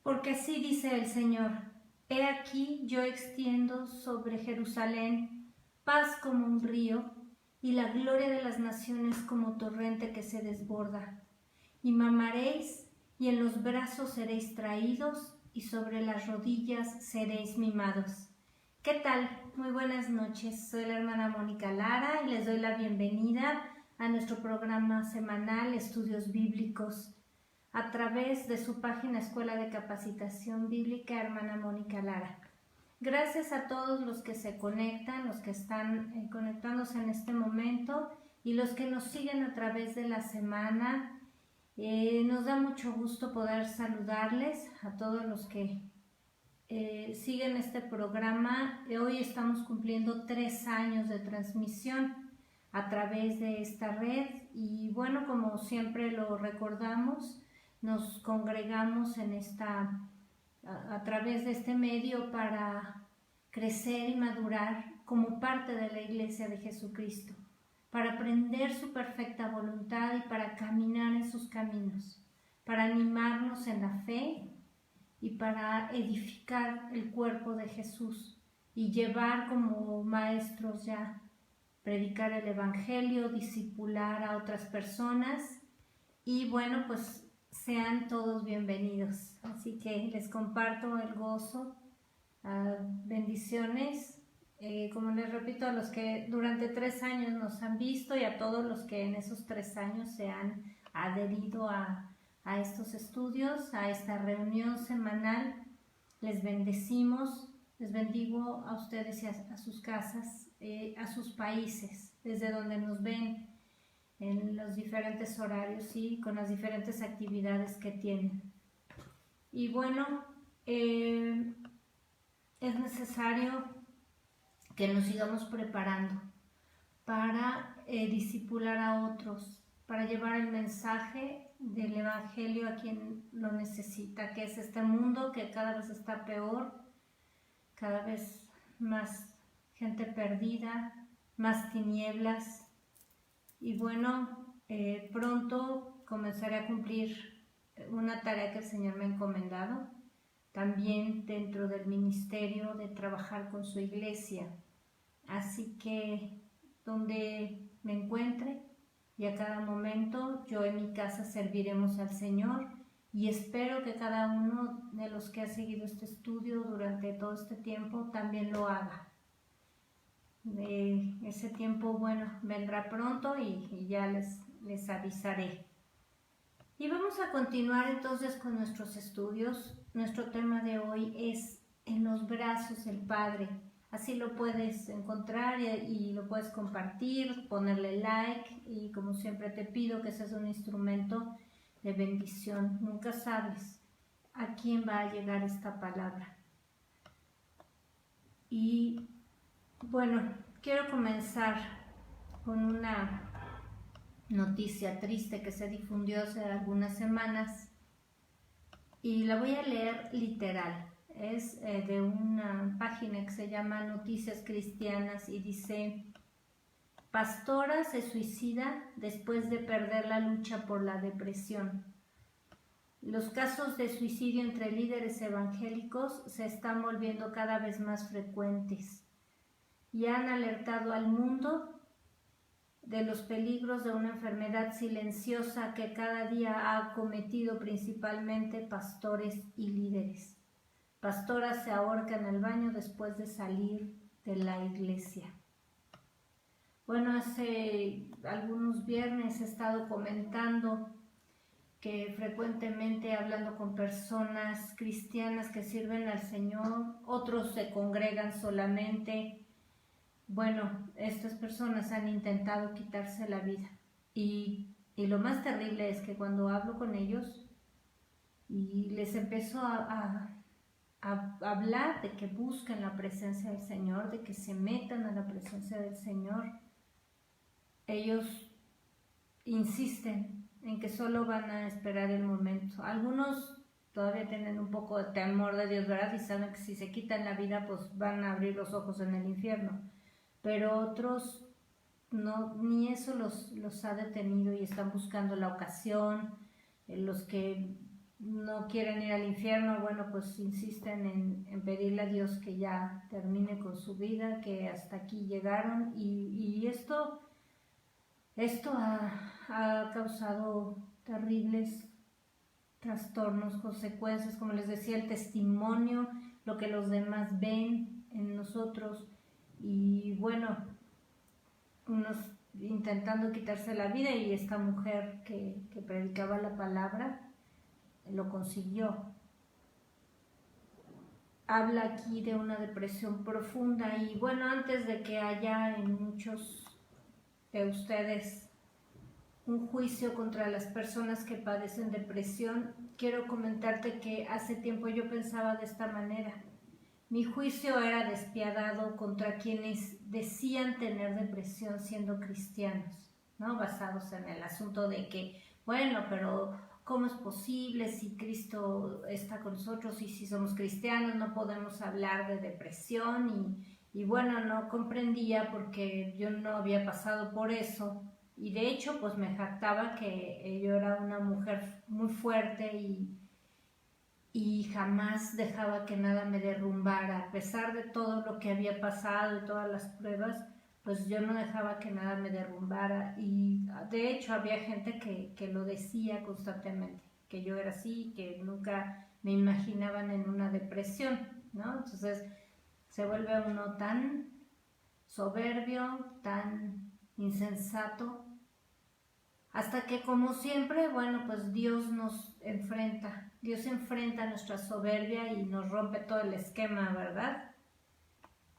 Porque así dice el Señor: He aquí yo extiendo sobre Jerusalén paz como un río, y la gloria de las naciones como torrente que se desborda. Y mamaréis, y en los brazos seréis traídos, y sobre las rodillas seréis mimados. ¿Qué tal? Muy buenas noches. Soy la hermana Mónica Lara y les doy la bienvenida a nuestro programa semanal Estudios Bíblicos a través de su página Escuela de Capacitación Bíblica Hermana Mónica Lara. Gracias a todos los que se conectan, los que están conectándose en este momento y los que nos siguen a través de la semana. Nos da mucho gusto poder saludarles a todos los que siguen este programa. Hoy estamos cumpliendo 3 años de transmisión a través de esta red y bueno, como siempre lo recordamos, nos congregamos en a través de este medio para crecer y madurar como parte de la Iglesia de Jesucristo, para aprender su perfecta voluntad y para caminar en sus caminos, para animarnos en la fe y para edificar el cuerpo de Jesús y llevar como maestros ya, predicar el Evangelio, discipular a otras personas y bueno, pues sean todos bienvenidos. Así que les comparto el gozo, bendiciones, como les repito, a los que durante 3 años nos han visto y a todos los que en esos 3 años se han adherido a estos estudios, a esta reunión semanal. Les bendecimos, les bendigo a ustedes y a sus casas, a sus países, desde donde nos ven en los diferentes horarios y con las diferentes actividades que tienen. Y bueno, es necesario que nos sigamos preparando para discipular a otros, para llevar el mensaje del Evangelio a quien lo necesita, que es este mundo que cada vez está peor, cada vez más gente perdida, más tinieblas. Y bueno, pronto comenzaré a cumplir una tarea que el Señor me ha encomendado, también dentro del ministerio de trabajar con su iglesia. Así que donde me encuentre y a cada momento, yo en mi casa serviremos al Señor y espero que cada uno de los que ha seguido este estudio durante todo este tiempo también lo haga. Ese tiempo, bueno, vendrá pronto y ya les avisaré. Y vamos a continuar entonces con nuestros estudios. Nuestro tema de hoy es En los brazos del Padre. Así lo puedes encontrar y lo puedes compartir, ponerle like y como siempre te pido que seas un instrumento de bendición. Nunca sabes a quién va a llegar esta palabra. Y bueno, quiero comenzar con una noticia triste que se difundió hace algunas semanas y la voy a leer literal. Es de una página que se llama Noticias Cristianas y dice: pastora se suicida después de perder la lucha por la depresión. Los casos de suicidio entre líderes evangélicos se están volviendo cada vez más frecuentes y han alertado al mundo de los peligros de una enfermedad silenciosa que cada día ha acometido principalmente pastores y líderes. Pastoras se ahorcan al baño después de salir de la iglesia. Bueno, hace algunos viernes he estado comentando que frecuentemente hablando con personas cristianas que sirven al Señor, otros se congregan solamente. Bueno, estas personas han intentado quitarse la vida y lo más terrible es que cuando hablo con ellos y les empiezo a hablar de que busquen la presencia del Señor, de que se metan a la presencia del Señor, ellos insisten en que solo van a esperar el momento. Algunos todavía tienen un poco de temor de Dios, ¿verdad? Y saben que si se quitan la vida pues van a abrir los ojos en el infierno. Pero otros no, ni eso los ha detenido y están buscando la ocasión. Los que no quieren ir al infierno, bueno, pues insisten en pedirle a Dios que ya termine con su vida, que hasta aquí llegaron y esto ha causado terribles trastornos, consecuencias, como les decía, el testimonio, lo que los demás ven en nosotros y bueno, unos intentando quitarse la vida y esta mujer que predicaba la palabra lo consiguió. Habla aquí de una depresión profunda y bueno, antes de que haya en muchos de ustedes un juicio contra las personas que padecen depresión, quiero comentarte que hace tiempo yo pensaba de esta manera. Mi juicio era despiadado contra quienes decían tener depresión siendo cristianos, ¿no? Basados en el asunto de que, bueno, pero ¿cómo es posible si Cristo está con nosotros y si somos cristianos no podemos hablar de depresión? Y bueno, no comprendía porque yo no había pasado por eso y de hecho pues me jactaba que yo era una mujer muy fuerte y jamás dejaba que nada me derrumbara, a pesar de todo lo que había pasado y todas las pruebas, pues yo no dejaba que nada me derrumbara y de hecho había gente que lo decía constantemente, que yo era así, que nunca me imaginaban en una depresión, ¿no? Entonces se vuelve uno tan soberbio, tan insensato, hasta que como siempre, bueno, pues Dios enfrenta nuestra soberbia y nos rompe todo el esquema, ¿verdad?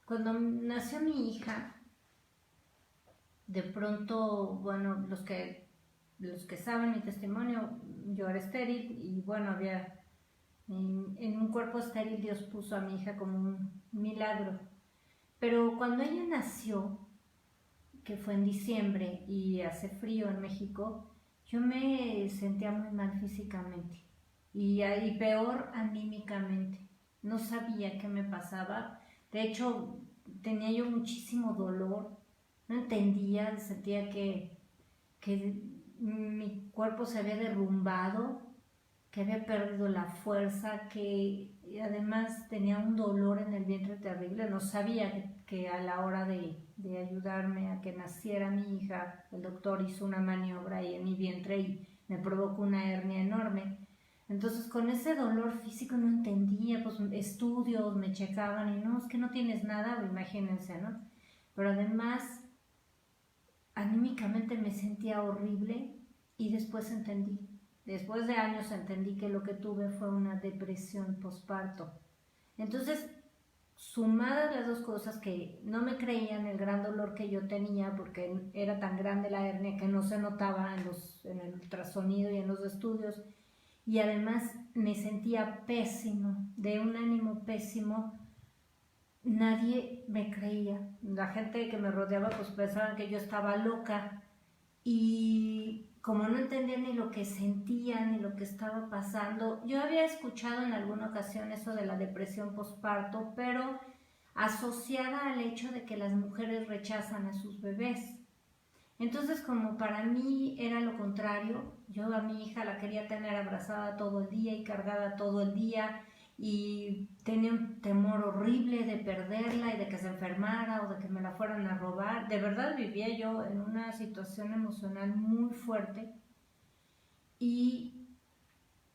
Cuando nació mi hija, de pronto, bueno, los que saben mi testimonio, yo era estéril y bueno, había en un cuerpo estéril Dios puso a mi hija como un milagro. Pero cuando ella nació, que fue en diciembre y hace frío en México, yo me sentía muy mal físicamente y peor anímicamente. No sabía qué me pasaba. De hecho, tenía yo muchísimo dolor. No entendía, sentía que mi cuerpo se había derrumbado, que había perdido la fuerza, que además tenía un dolor en el vientre terrible. No sabía que a la hora de ayudarme a que naciera mi hija, el doctor hizo una maniobra ahí en mi vientre y me provocó una hernia enorme. Entonces con ese dolor físico no entendía, pues estudios me checaban y no, es que no tienes nada, imagínense, ¿no? Pero además anímicamente me sentía horrible y después entendí. Después de años entendí que lo que tuve fue una depresión posparto. Entonces, sumadas las dos cosas, que no me creían el gran dolor que yo tenía porque era tan grande la hernia que no se notaba en el ultrasonido y en los estudios, y además me sentía pésimo, de un ánimo pésimo, nadie me creía. La gente que me rodeaba pues pensaban que yo estaba loca y como no entendía ni lo que sentía ni lo que estaba pasando, yo había escuchado en alguna ocasión eso de la depresión postparto, pero asociada al hecho de que las mujeres rechazan a sus bebés. Entonces, como para mí era lo contrario, yo a mi hija la quería tener abrazada todo el día y cargada todo el día y tenía un temor horrible de perderla y de que se enfermara o de que me la fueran a robar. De verdad vivía yo en una situación emocional muy fuerte y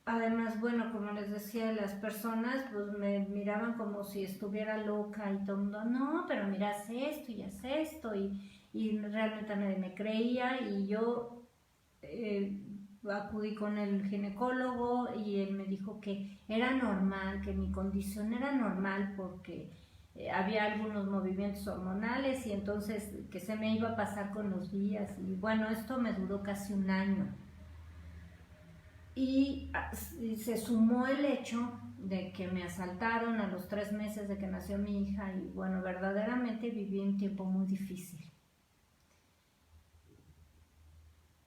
además, bueno, como les decía, las personas pues me miraban como si estuviera loca y todo el mundo, no, pero mira, haz esto y haz esto y realmente nadie me creía y yo acudí con el ginecólogo y él me dijo que era normal, que mi condición era normal porque había algunos movimientos hormonales y entonces que se me iba a pasar con los días y bueno, esto me duró casi un año. Y se sumó el hecho de que me asaltaron a los 3 meses de que nació mi hija y bueno, verdaderamente viví un tiempo muy difícil.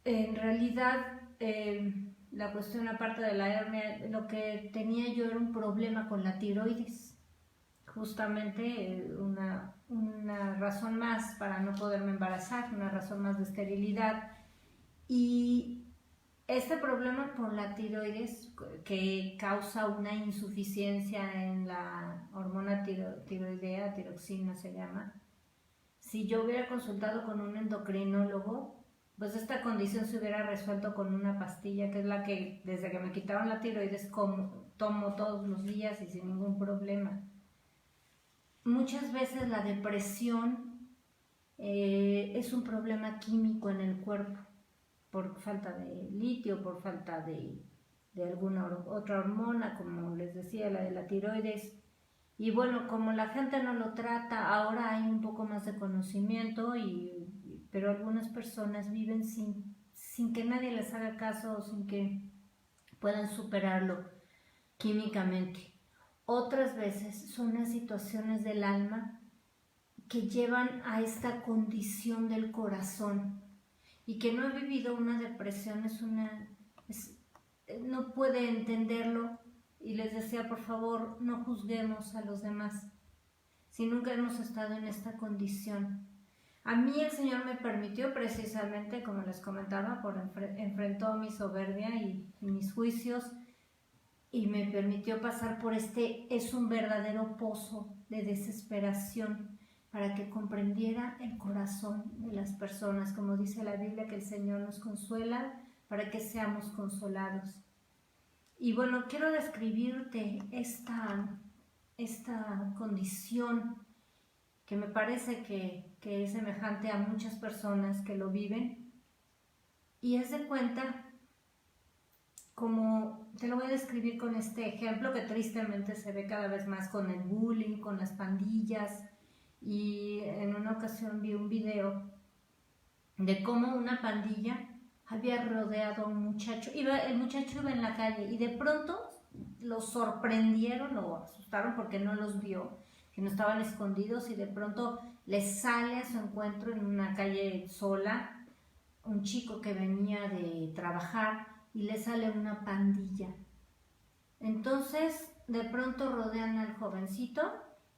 En realidad, la cuestión aparte de la hernia, lo que tenía yo era un problema con la tiroides, justamente una razón más para no poderme embarazar, una razón más de esterilidad. Y Este problema por la tiroides que causa una insuficiencia en la hormona tiroidea, tiroxina se llama, si yo hubiera consultado con un endocrinólogo, pues esta condición se hubiera resuelto con una pastilla, que es la que desde que me quitaron la tiroides tomo todos los días y sin ningún problema. Muchas veces la depresión es un problema químico en el cuerpo, por falta de litio, por falta de alguna otra hormona, como les decía, la de la tiroides. Y bueno, como la gente no lo trata, ahora hay un poco más de conocimiento, pero algunas personas viven sin que nadie les haga caso, sin que puedan superarlo químicamente. Otras veces son las situaciones del alma que llevan a esta condición del corazón, y que no ha vivido una depresión no puede entenderlo. Y les decía, por favor, no juzguemos a los demás si nunca hemos estado en esta condición. A mí el Señor me permitió, precisamente como les comentaba, enfrentó mi soberbia y mis juicios, y me permitió pasar por es un verdadero pozo de desesperación, para que comprendiera el corazón de las personas, como dice la Biblia, que el Señor nos consuela para que seamos consolados. Y bueno, quiero describirte esta condición que me parece que es semejante a muchas personas que lo viven, y es de cuenta, como te lo voy a describir con este ejemplo que tristemente se ve cada vez más con el bullying, con las pandillas. Y en una ocasión vi un video de cómo una pandilla había rodeado a un muchacho. El muchacho iba en la calle y de pronto lo sorprendieron, lo asustaron porque no los vio, que no estaban escondidos, y de pronto le sale a su encuentro en una calle sola un chico que venía de trabajar, y le sale una pandilla. Entonces de pronto rodean al jovencito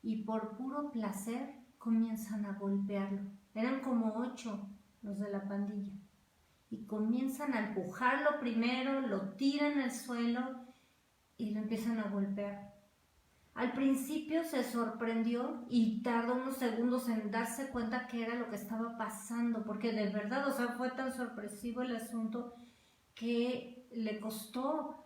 y por puro placer comienzan a golpearlo. Eran como 8 los de la pandilla, y comienzan a empujarlo primero, lo tiran al suelo y lo empiezan a golpear. Al principio se sorprendió y tardó unos segundos en darse cuenta qué era lo que estaba pasando, porque de verdad, o sea, fue tan sorpresivo el asunto que le costó.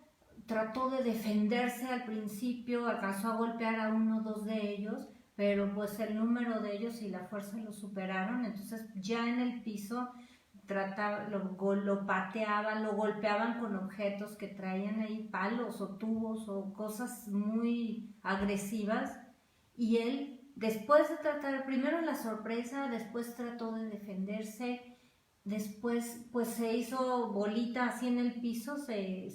Trató de defenderse al principio, alcanzó a golpear a 1 o 2 de ellos, pero pues el número de ellos y la fuerza lo superaron. Entonces ya en el piso lo pateaban, lo golpeaban con objetos que traían ahí, palos o tubos o cosas muy agresivas, y él, después de tratar, primero la sorpresa, después trató de defenderse. Después pues se hizo bolita así en el piso, se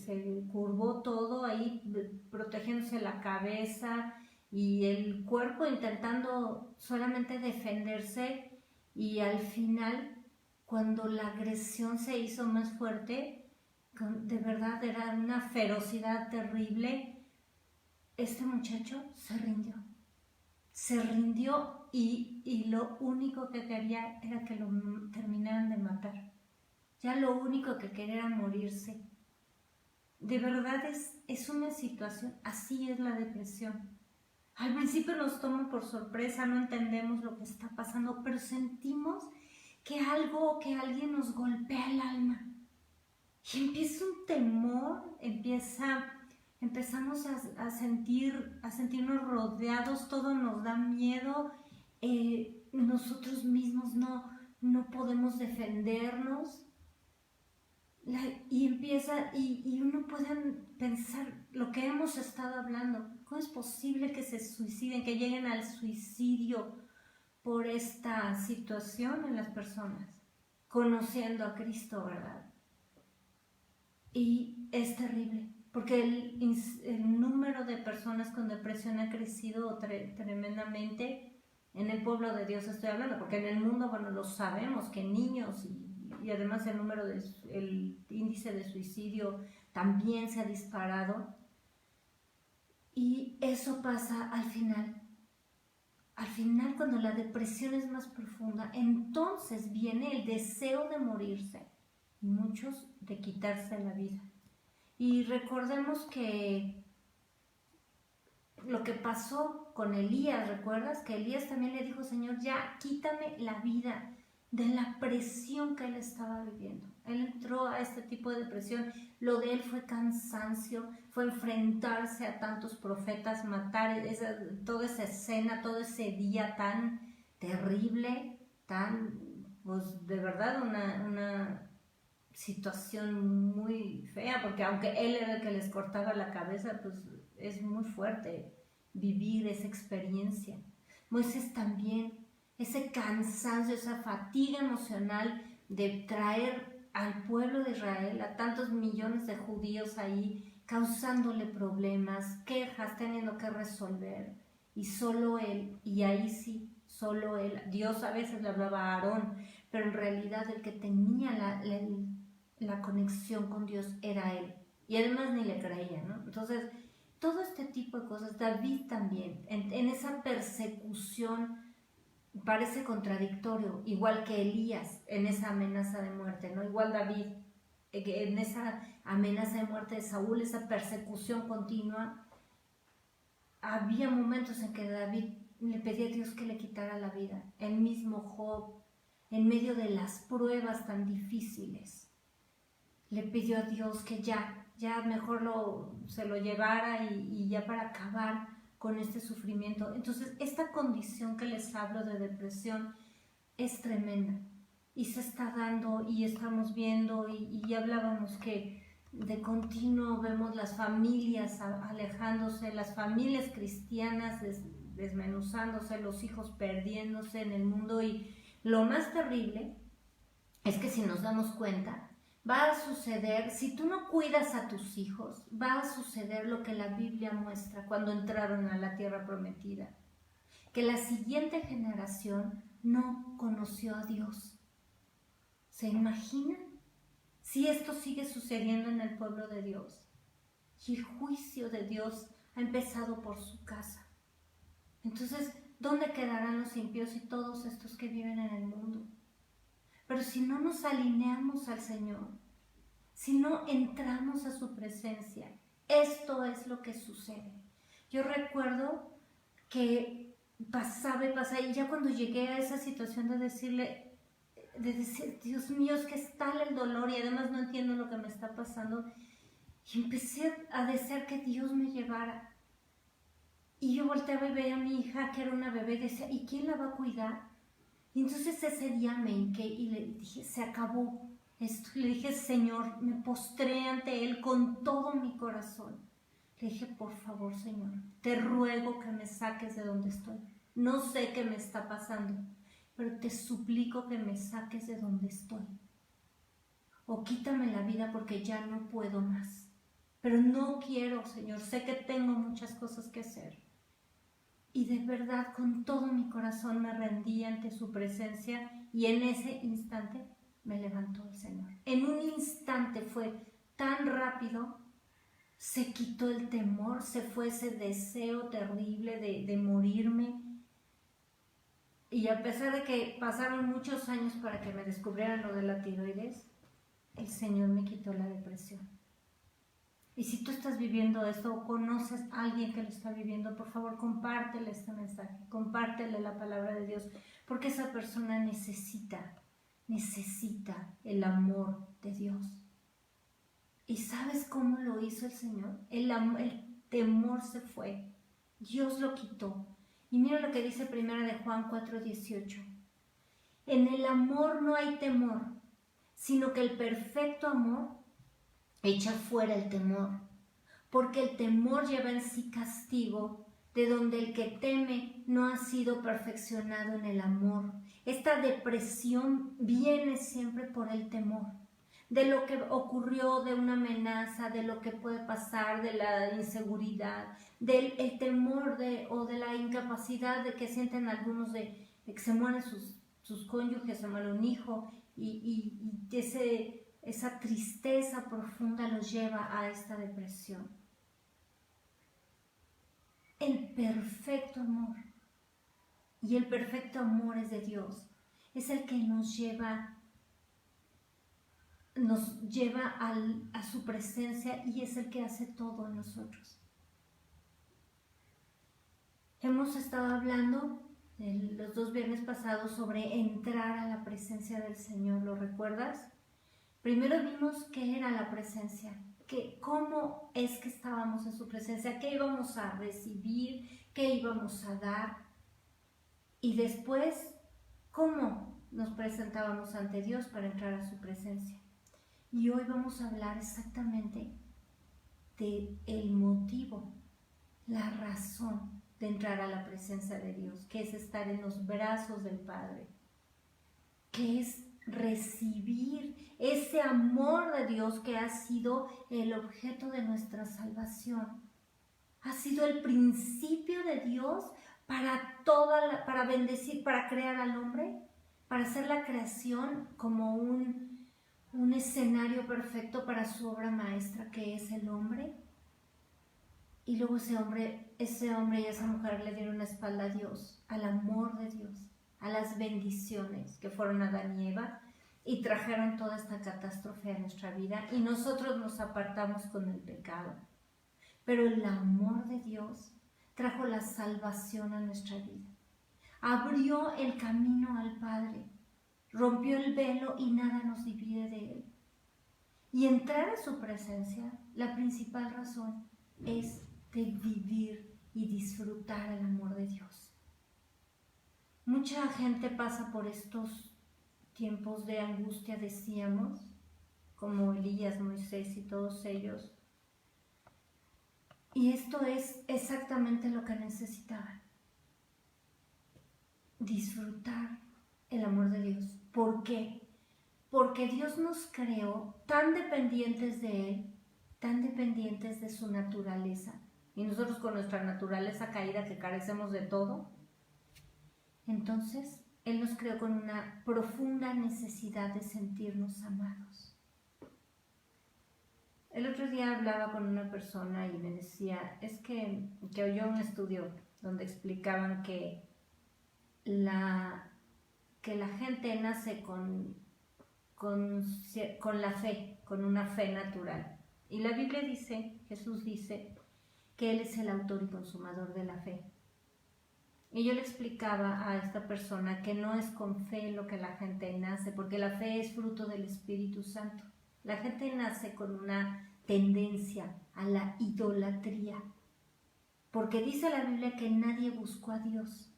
curvó todo ahí, protegiéndose la cabeza y el cuerpo, intentando solamente defenderse. Y al final, cuando la agresión se hizo más fuerte, de verdad era una ferocidad terrible, este muchacho se rindió. Y lo único que quería era que lo terminaran de matar. Ya lo único que quería era morirse. De verdad es una situación, así es la depresión. Al principio nos toma por sorpresa, no entendemos lo que está pasando, pero sentimos que alguien nos golpea el alma. Y empieza un temor, empezamos a sentirnos rodeados, todo nos da miedo, nosotros mismos no podemos defendernos, y uno puede pensar lo que hemos estado hablando. ¿Cómo es posible que se suiciden, que lleguen al suicidio por esta situación en las personas, conociendo a Cristo, verdad? Y es terrible, porque el número de personas con depresión ha crecido tremendamente en el pueblo de Dios, estoy hablando, porque en el mundo, bueno, lo sabemos, que niños y además el índice de suicidio también se ha disparado. Y eso pasa al final. Al final, cuando la depresión es más profunda, entonces viene el deseo de morirse. y muchos de quitarse la vida. Y recordemos que lo que pasó con Elías, ¿recuerdas? Que Elías también le dijo, Señor, ya quítame la vida de la presión que él estaba viviendo. Él entró a este tipo de depresión. Lo de él fue cansancio, fue enfrentarse a tantos profetas, matar toda esa escena, todo ese día tan terrible, tan, pues de verdad una situación muy fea, porque aunque él era el que les cortaba la cabeza, pues es muy fuerte vivir esa experiencia. Moisés también, ese cansancio, esa fatiga emocional de traer al pueblo de Israel, a tantos millones de judíos ahí, causándole problemas, quejas, teniendo que resolver, y solo él, y ahí sí, solo él, Dios a veces le hablaba a Aarón, pero en realidad el que tenía la conexión con Dios era él, y además ni le creía, ¿no? Entonces, todo este tipo de cosas, David también, en esa persecución, parece contradictorio, igual que Elías en esa amenaza de muerte, ¿no? Igual David en esa amenaza de muerte de Saúl, esa persecución continua. Había momentos en que David le pedía a Dios que le quitara la vida. El mismo Job, en medio de las pruebas tan difíciles, le pidió a Dios que ya mejor se lo llevara y ya para acabar con este sufrimiento. Entonces, esta condición que les hablo de depresión es tremenda y se está dando y estamos viendo y hablábamos que de continuo vemos las familias alejándose, las familias cristianas desmenuzándose, los hijos perdiéndose en el mundo, y lo más terrible es que si nos damos cuenta, va a suceder, si tú no cuidas a tus hijos, va a suceder lo que la Biblia muestra cuando entraron a la tierra prometida, que la siguiente generación no conoció a Dios. ¿Se imaginan? Si esto sigue sucediendo en el pueblo de Dios, y el juicio de Dios ha empezado por su casa, entonces, ¿dónde quedarán los impíos y todos estos que viven en el mundo? Pero si no nos alineamos al Señor, si no entramos a su presencia, esto es lo que sucede. Yo recuerdo que pasaba, y ya cuando llegué a esa situación de decir, Dios mío, es que es tal el dolor y además no entiendo lo que me está pasando, y empecé a desear que Dios me llevara. Y yo volteaba y veía a mi hija, que era una bebé, y decía, ¿y quién la va a cuidar? Y entonces ese día me hinqué y le dije, se acabó esto. Le dije, Señor, me postré ante Él con todo mi corazón. Le dije, por favor, Señor, te ruego que me saques de donde estoy. No sé qué me está pasando, pero te suplico que me saques de donde estoy. O quítame la vida porque ya no puedo más. Pero no quiero, Señor, sé que tengo muchas cosas que hacer. Y de verdad, con todo mi corazón me rendí ante su presencia, y en ese instante me levantó el Señor. En un instante, fue tan rápido, se quitó el temor, se fue ese deseo terrible de morirme. Y a pesar de que pasaron muchos años para que me descubrieran lo de la tiroides, el Señor me quitó la depresión. Y si tú estás viviendo esto o conoces a alguien que lo está viviendo, por favor, compártele este mensaje, compártele la palabra de Dios, porque esa persona necesita el amor de Dios. ¿Y sabes cómo lo hizo el Señor? El temor se fue, Dios lo quitó. Y mira lo que dice 1 de Juan 4:18. En el amor no hay temor, sino que el perfecto amor echa fuera el temor, porque el temor lleva en sí castigo, de donde el que teme no ha sido perfeccionado en el amor. Esta depresión viene siempre por el temor, de lo que ocurrió, de una amenaza, de lo que puede pasar, de la inseguridad, del el temor o de la incapacidad de que sienten algunos de que se mueren sus cónyuges, se muere un hijo, y esa tristeza profunda los lleva a esta depresión. El perfecto amor, y el perfecto amor es de Dios, es el que nos lleva nos lleva a su presencia y es el que hace todo en nosotros. Hemos estado hablando los 2 viernes pasados sobre entrar a la presencia del Señor, ¿lo recuerdas? Primero vimos qué era la presencia, cómo es que estábamos en su presencia, qué íbamos a recibir, qué íbamos a dar, y después cómo nos presentábamos ante Dios para entrar a su presencia. Y hoy vamos a hablar exactamente del motivo, la razón de entrar a la presencia de Dios, que es estar en los brazos del Padre, que es recibir ese amor de Dios que ha sido el objeto de nuestra salvación. Ha sido el principio de Dios para bendecir, para crear al hombre, para hacer la creación como un escenario perfecto para su obra maestra, que es el hombre. Y luego ese hombre y esa mujer le dieron la espalda a Dios, al amor de Dios, a las bendiciones que fueron Adán y Eva, y trajeron toda esta catástrofe a nuestra vida, y nosotros nos apartamos con el pecado. Pero el amor de Dios trajo la salvación a nuestra vida. Abrió el camino al Padre, rompió el velo y nada nos divide de Él. Y entrar a su presencia, la principal razón es de vivir y disfrutar el amor de Dios. Mucha gente pasa por estos tiempos de angustia, decíamos, como Elías, Moisés y todos ellos. Y esto es exactamente lo que necesitaban. Disfrutar el amor de Dios. ¿Por qué? Porque Dios nos creó tan dependientes de Él, tan dependientes de su naturaleza. Y nosotros con nuestra naturaleza caída que carecemos de todo. Entonces, Él nos creó con una profunda necesidad de sentirnos amados. El otro día hablaba con una persona y me decía, es que oyó un estudio donde explicaban que la gente nace con la fe, con una fe natural. Y la Biblia dice, Jesús dice, que Él es el autor y consumador de la fe. Y yo le explicaba a esta persona que no es con fe lo que la gente nace, porque la fe es fruto del Espíritu Santo. La gente nace con una tendencia a la idolatría, porque dice la Biblia que nadie buscó a Dios.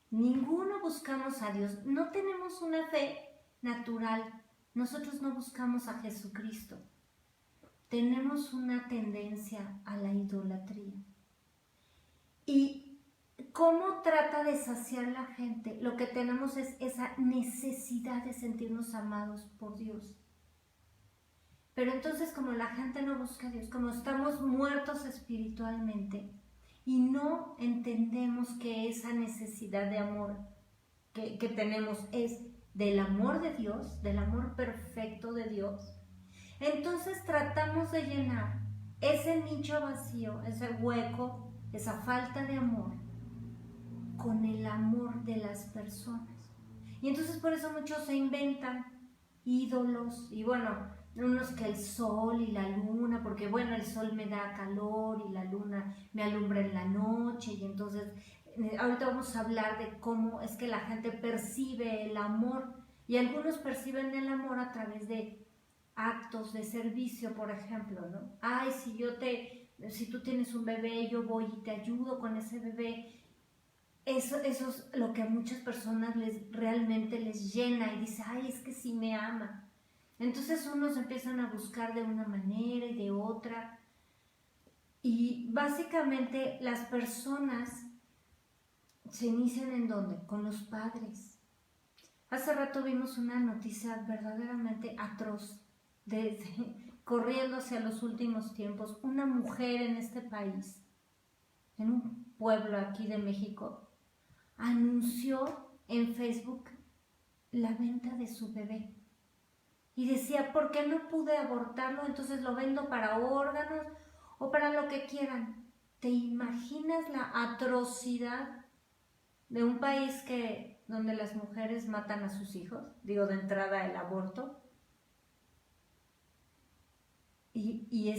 Ninguno buscamos a Dios. No tenemos una fe natural. Nosotros no buscamos a Jesucristo. Tenemos una tendencia a la idolatría. ¿Y cómo trata de saciar la gente? Lo que tenemos es esa necesidad de sentirnos amados por Dios. Pero entonces, como la gente no busca a Dios, como estamos muertos espiritualmente y no entendemos que esa necesidad de amor que tenemos es del amor de Dios, del amor perfecto de Dios, entonces tratamos de llenar ese nicho vacío, ese hueco, esa falta de amor, con el amor de las personas. Y entonces por eso muchos se inventan ídolos, y bueno, unos que el sol y la luna, porque bueno, el sol me da calor y la luna me alumbra en la noche, y entonces ahorita vamos a hablar de cómo es que la gente percibe el amor, y algunos perciben el amor a través de actos de servicio, por ejemplo, ¿no? Ay, si tú tienes un bebé, yo voy y te ayudo con ese bebé. Eso es lo que a muchas personas realmente les llena y dice, ay, es que sí me ama. Entonces unos empiezan a buscar de una manera y de otra. Y básicamente las personas se inician ¿en dónde? Con los padres. Hace rato vimos una noticia verdaderamente atroz, corriendo hacia los últimos tiempos. Una mujer en este país, en un pueblo aquí de México, anunció en Facebook la venta de su bebé. Y decía, ¿por qué no pude abortarlo? Entonces lo vendo para órganos o para lo que quieran. ¿Te imaginas la atrocidad de un país donde las mujeres matan a sus hijos? Digo, de entrada el aborto. Y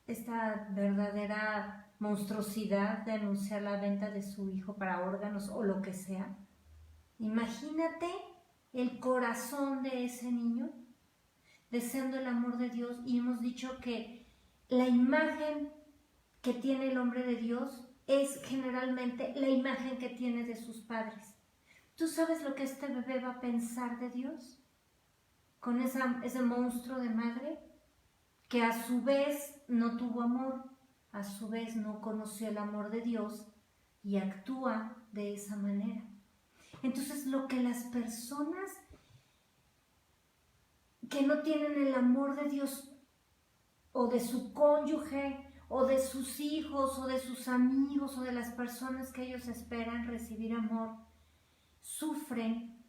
esta verdadera monstruosidad de anunciar la venta de su hijo para órganos o lo que sea. Imagínate el corazón de ese niño deseando el amor de Dios, y hemos dicho que la imagen que tiene el hombre de Dios es generalmente la imagen que tiene de sus padres. ¿Tú sabes lo que este bebé va a pensar de Dios? Con ese monstruo de madre que a su vez no tuvo amor, a su vez no conoció el amor de Dios y actúa de esa manera. Entonces, lo que las personas que no tienen el amor de Dios o de su cónyuge o de sus hijos o de sus amigos o de las personas que ellos esperan recibir amor, sufren,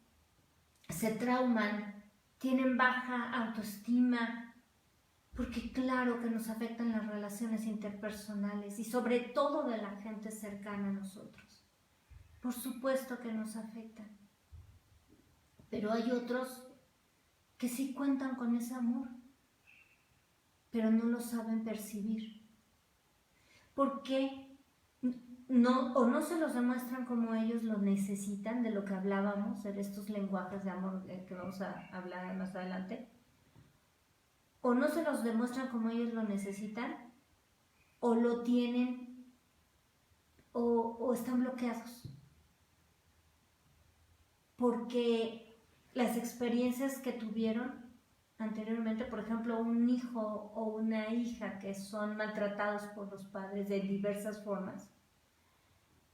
se trauman, tienen baja autoestima, porque claro que nos afectan las relaciones interpersonales y sobre todo de la gente cercana a nosotros. Por supuesto que nos afectan, pero hay otros que sí cuentan con ese amor, pero no lo saben percibir. Porque no se los demuestran como ellos lo necesitan, de lo que hablábamos, de estos lenguajes de amor que vamos a hablar más adelante, o no se los demuestran como ellos lo necesitan, o lo tienen, o están bloqueados. Porque las experiencias que tuvieron anteriormente, por ejemplo, un hijo o una hija que son maltratados por los padres de diversas formas,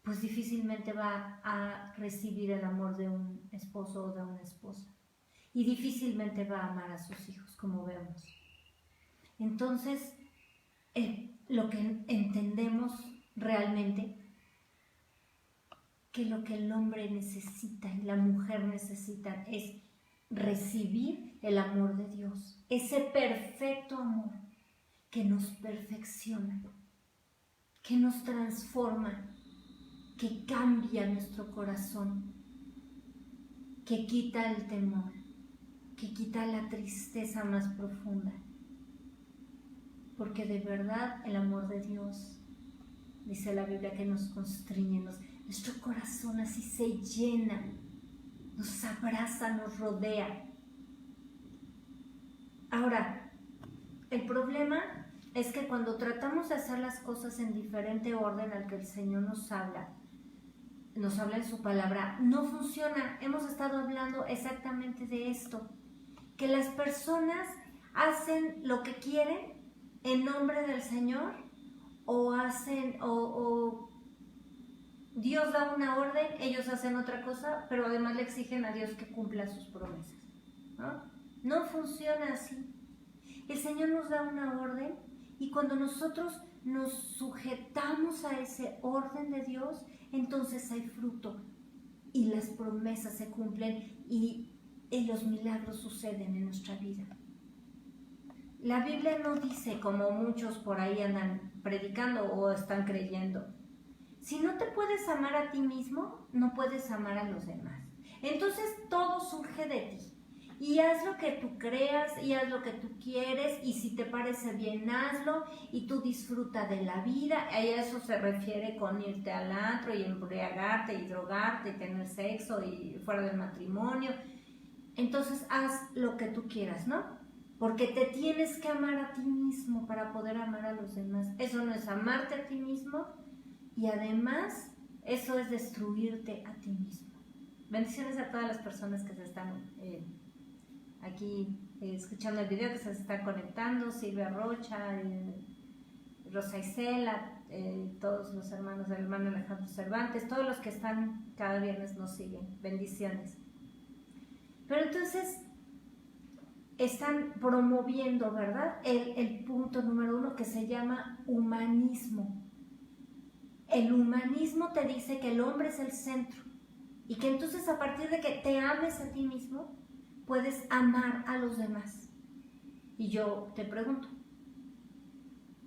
pues difícilmente va a recibir el amor de un esposo o de una esposa. Y difícilmente va a amar a sus hijos, como vemos. Entonces, lo que entendemos realmente, que lo que el hombre necesita y la mujer necesitan es recibir el amor de Dios, ese perfecto amor que nos perfecciona, que nos transforma, que cambia nuestro corazón, que quita el temor, que quita la tristeza más profunda. Porque de verdad el amor de Dios, dice la Biblia, que nos constriñe, nuestro corazón así se llena, nos abraza, nos rodea. Ahora, el problema es que cuando tratamos de hacer las cosas en diferente orden al que el Señor nos habla en su palabra, no funciona. Hemos estado hablando exactamente de esto, que las personas hacen lo que quieren en nombre del Señor, o Dios da una orden, ellos hacen otra cosa, pero además le exigen a Dios que cumpla sus promesas, ¿no? No funciona así. El Señor nos da una orden, y cuando nosotros nos sujetamos a ese orden de Dios, entonces hay fruto y las promesas se cumplen y los milagros suceden en nuestra vida. La Biblia no dice, como muchos por ahí andan predicando o están creyendo, si no te puedes amar a ti mismo, no puedes amar a los demás. Entonces todo surge de ti. Y haz lo que tú creas, y haz lo que tú quieres, y si te parece bien, hazlo, y tú disfruta de la vida. A eso se refiere con irte al antro y embriagarte y drogarte y tener sexo y fuera del matrimonio. Entonces haz lo que tú quieras, ¿no? Porque te tienes que amar a ti mismo para poder amar a los demás. Eso no es amarte a ti mismo, y además eso es destruirte a ti mismo. Bendiciones a todas las personas que se están aquí escuchando el video, que se están conectando: Silvia Rocha, Rosa Isela, todos los hermanos del hermano Alejandro Cervantes, todos los que están cada viernes nos siguen. Bendiciones. Pero entonces están promoviendo, ¿verdad?, el punto número 1, que se llama humanismo. El humanismo te dice que el hombre es el centro, y que entonces a partir de que te ames a ti mismo, puedes amar a los demás. Y yo te pregunto,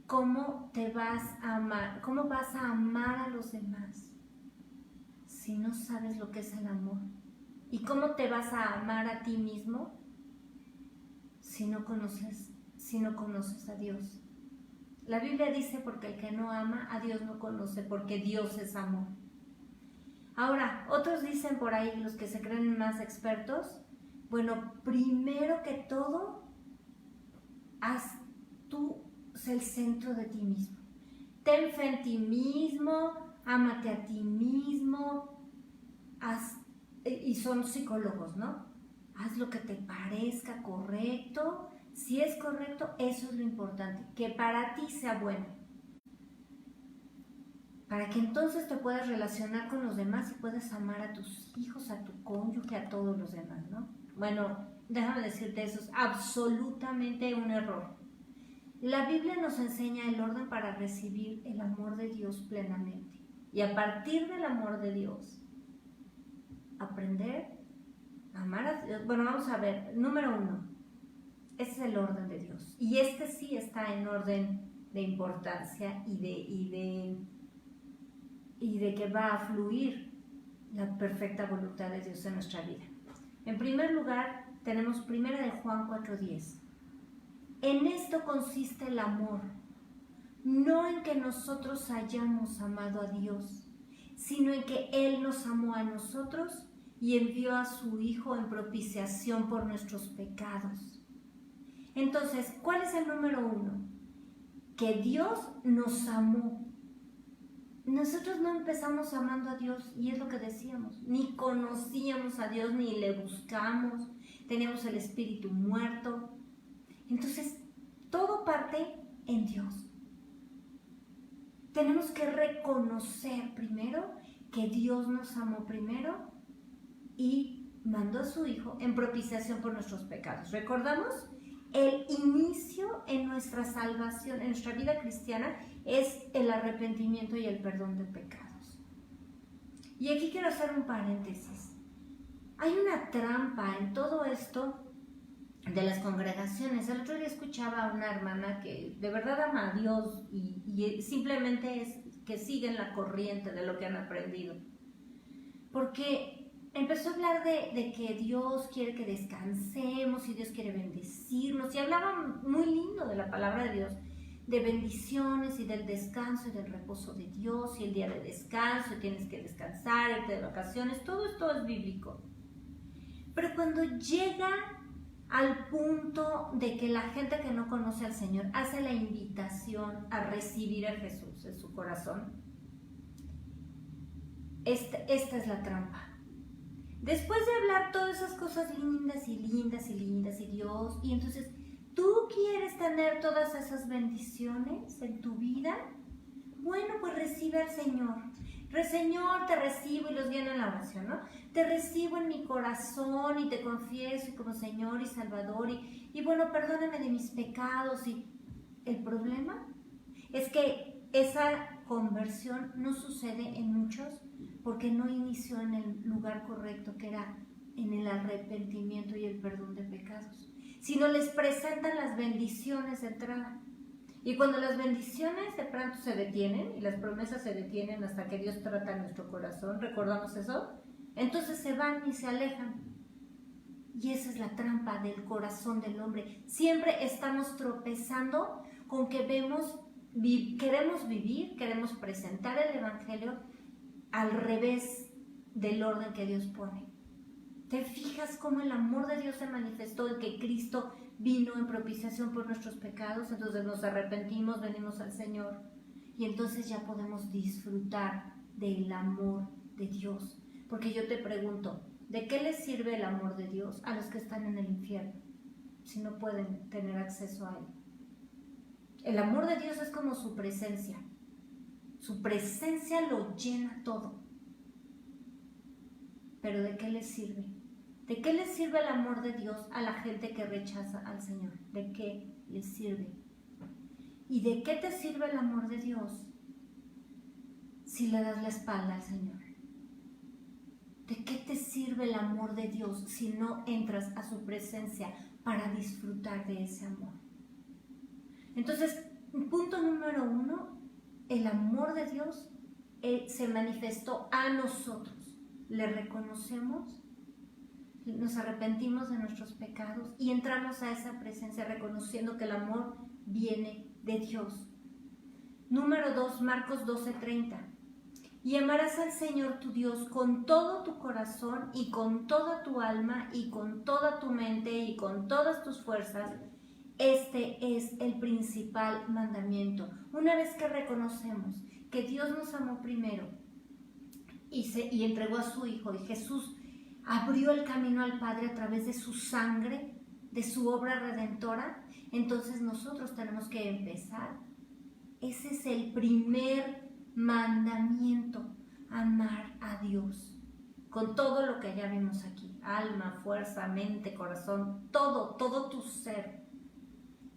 ¿cómo te vas a amar? ¿Cómo vas a amar a los demás si no sabes lo que es el amor? ¿Y cómo te vas a amar a ti mismo si no conoces, si no conoces a Dios. La Biblia dice, porque el que no ama a Dios no conoce, porque Dios es amor. Ahora, otros dicen por ahí, los que se creen más expertos, bueno, primero que todo, haz tú el centro de ti mismo. Ten fe en ti mismo, ámate a ti mismo, y son psicólogos, ¿no? Haz lo que te parezca correcto. Si es correcto, eso es lo importante, que para ti sea bueno. Para que entonces te puedas relacionar con los demás y puedas amar a tus hijos, a tu cónyuge, a todos los demás, ¿no? Bueno, déjame decirte, eso es absolutamente un error. La Biblia nos enseña el orden para recibir el amor de Dios plenamente. Y a partir del amor de Dios, aprender a amar a Dios. Bueno, vamos a ver, número 1, ese es el orden de Dios. Y este sí está en orden de importancia y de que va a fluir la perfecta voluntad de Dios en nuestra vida. En primer lugar, tenemos 1 Juan 4:10. En esto consiste el amor, no en que nosotros hayamos amado a Dios, sino en que Él nos amó a nosotros y envió a su Hijo en propiciación por nuestros pecados. Entonces, ¿cuál es el número 1? Que Dios nos amó. Nosotros no empezamos amando a Dios, y es lo que decíamos, ni conocíamos a Dios, ni le buscamos, teníamos el espíritu muerto. Entonces, todo parte en Dios. Tenemos que reconocer primero que Dios nos amó primero y mandó a su Hijo en propiciación por nuestros pecados. ¿Recordamos? El inicio en nuestra salvación, en nuestra vida cristiana, es el arrepentimiento y el perdón de pecados. Y aquí quiero hacer un paréntesis. Hay una trampa en todo esto de las congregaciones. El otro día escuchaba a una hermana que de verdad ama a Dios y simplemente es que siguen la corriente de lo que han aprendido. Porque empezó a hablar de que Dios quiere que descansemos y Dios quiere bendecirnos, y hablaba muy lindo de la palabra de Dios, de bendiciones y del descanso y del reposo de Dios y el día de descanso y tienes que descansar, irte de vacaciones, todo esto es bíblico. Pero cuando llega al punto de que la gente que no conoce al Señor hace la invitación a recibir a Jesús en su corazón, esta es la trampa. Después de hablar todas esas cosas lindas y lindas y lindas y Dios, y entonces ¿tú quieres tener todas esas bendiciones en tu vida? Bueno, pues recibe al Señor. Señor, te recibo, y los viene en la oración, ¿no? Te recibo en mi corazón y te confieso como Señor y Salvador y bueno, perdóname de mis pecados. Y el problema es que esa conversión no sucede en muchos porque no inició en el lugar correcto, que era en el arrepentimiento y el perdón de pecados, sino les presentan las bendiciones de entrada. Y cuando las bendiciones de pronto se detienen y las promesas se detienen hasta que Dios trata en nuestro corazón, ¿recordamos eso? Entonces se van y se alejan. Y esa es la trampa del corazón del hombre. Siempre estamos tropezando con que queremos vivir, queremos presentar el Evangelio al revés del orden que Dios pone. ¿Te fijas cómo el amor de Dios se manifestó en que Cristo vino en propiciación por nuestros pecados? Entonces nos arrepentimos, venimos al Señor y entonces ya podemos disfrutar del amor de Dios. Porque yo te pregunto, ¿de qué les sirve el amor de Dios a los que están en el infierno si no pueden tener acceso a Él? El amor de Dios es como su presencia. Su presencia lo llena todo. ¿Pero de qué les sirve? ¿De qué les sirve el amor de Dios a la gente que rechaza al Señor? ¿De qué les sirve? ¿Y de qué te sirve el amor de Dios si le das la espalda al Señor? ¿De qué te sirve el amor de Dios si no entras a su presencia para disfrutar de ese amor? Entonces, punto número 1, el amor de Dios se manifestó a nosotros. ¿Le reconocemos? nos arrepentimos de nuestros pecados y entramos a esa presencia reconociendo que el amor viene de Dios. Número 2, Marcos 12:30. Y amarás al Señor tu Dios con todo tu corazón y con toda tu alma y con toda tu mente y con todas tus fuerzas. Este es el principal mandamiento. Una vez que reconocemos que Dios nos amó primero y entregó a su Hijo, y Jesús abrió el camino al Padre a través de su sangre, de su obra redentora, entonces nosotros tenemos que empezar. Ese es el primer mandamiento, amar a Dios con todo lo que ya vimos aquí, alma, fuerza, mente, corazón, todo tu ser.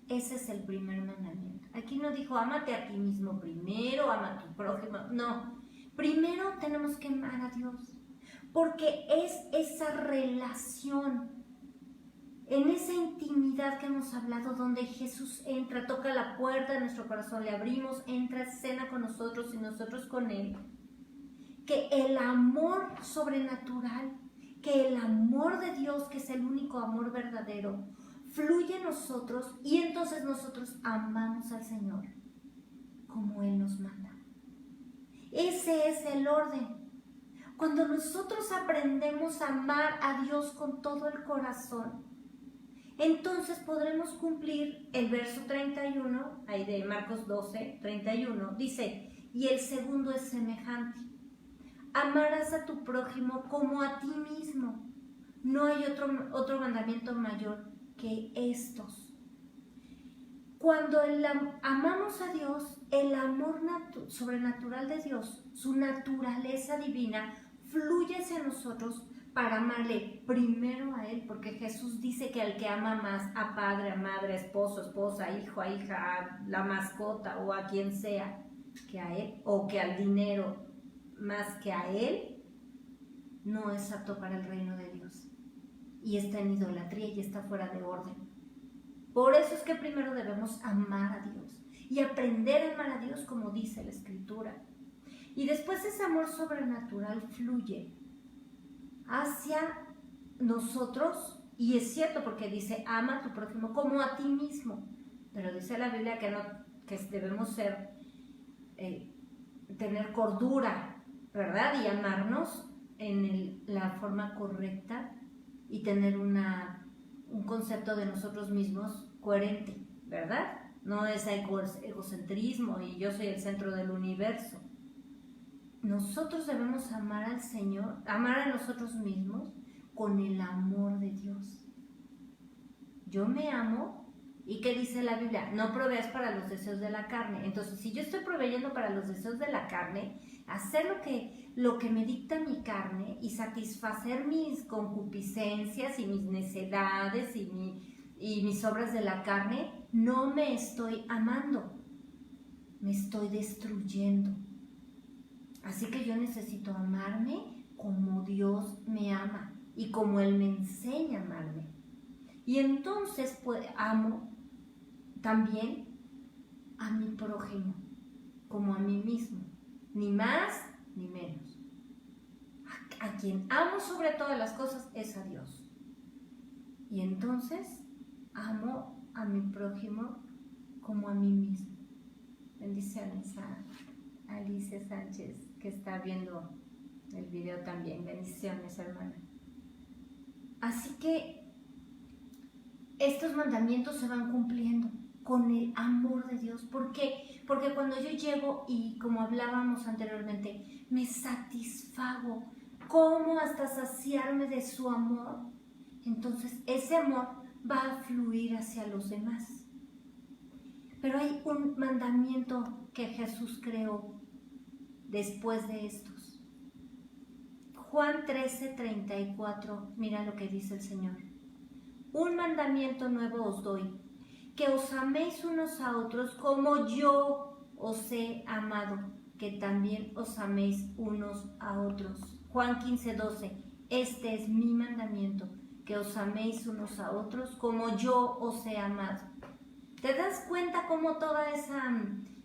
Ese es el primer mandamiento. Aquí no dijo ámate a ti mismo primero, ama a tu prójimo, no. Primero tenemos que amar a Dios, porque es esa relación, en esa intimidad que hemos hablado, donde Jesús entra, toca la puerta de nuestro corazón, le abrimos, entra, cena con nosotros y nosotros con Él. Que el amor sobrenatural, que el amor de Dios, que es el único amor verdadero, fluye en nosotros y entonces nosotros amamos al Señor como Él nos manda. Ese es el orden. Cuando nosotros aprendemos a amar a Dios con todo el corazón, entonces podremos cumplir el verso 31, ahí de Marcos 12:31, dice, y el segundo es semejante. Amarás a tu prójimo como a ti mismo. No hay otro mandamiento mayor que estos. Cuando amamos a Dios, el amor sobrenatural de Dios, su naturaleza divina, fluye hacia nosotros para amarle primero a Él, porque Jesús dice que al que ama más a padre, a madre, a esposo, esposa, hijo, a hija, a la mascota o a quien sea que a Él, o que al dinero más que a Él, no es apto para el reino de Dios y está en idolatría y está fuera de orden. Por eso es que primero debemos amar a Dios y aprender a amar a Dios como dice la Escritura, y después ese amor sobrenatural fluye hacia nosotros, y es cierto porque dice ama a tu prójimo como a ti mismo, pero dice la Biblia que debemos tener cordura, ¿verdad? Y amarnos en la forma correcta y tener un concepto de nosotros mismos coherente, ¿verdad? No es egocentrismo y yo soy el centro del universo. Nosotros debemos amar al Señor, amar a nosotros mismos con el amor de Dios. Yo me amo, ¿y qué dice la Biblia? No proveas para los deseos de la carne. Entonces, si yo estoy proveyendo para los deseos de la carne, hacer lo que me dicta mi carne y satisfacer mis concupiscencias y mis necedades y mis obras de la carne, no me estoy amando, me estoy destruyendo. Así que yo necesito amarme como Dios me ama y como Él me enseña a amarme. Y entonces amo también a mi prójimo como a mí mismo, ni más ni menos. A quien amo sobre todas las cosas es a Dios. Y entonces amo a mi prójimo como a mí mismo. Bendiciones a Alicia Sánchez, que está viendo el video también. Bendiciones, hermana. Así que estos mandamientos se van cumpliendo con el amor de Dios. ¿Por qué? Porque cuando yo llego y, como hablábamos anteriormente, me satisfago, como hasta saciarme de su amor, entonces ese amor va a fluir hacia los demás. Pero hay un mandamiento que Jesús creó después de estos. Juan 13:34, mira lo que dice el Señor. Un mandamiento nuevo os doy, que os améis unos a otros como yo os he amado, que también os améis unos a otros. Juan 15:12, este es mi mandamiento, que os améis unos a otros como yo os he amado. ¿Te das cuenta cómo toda esa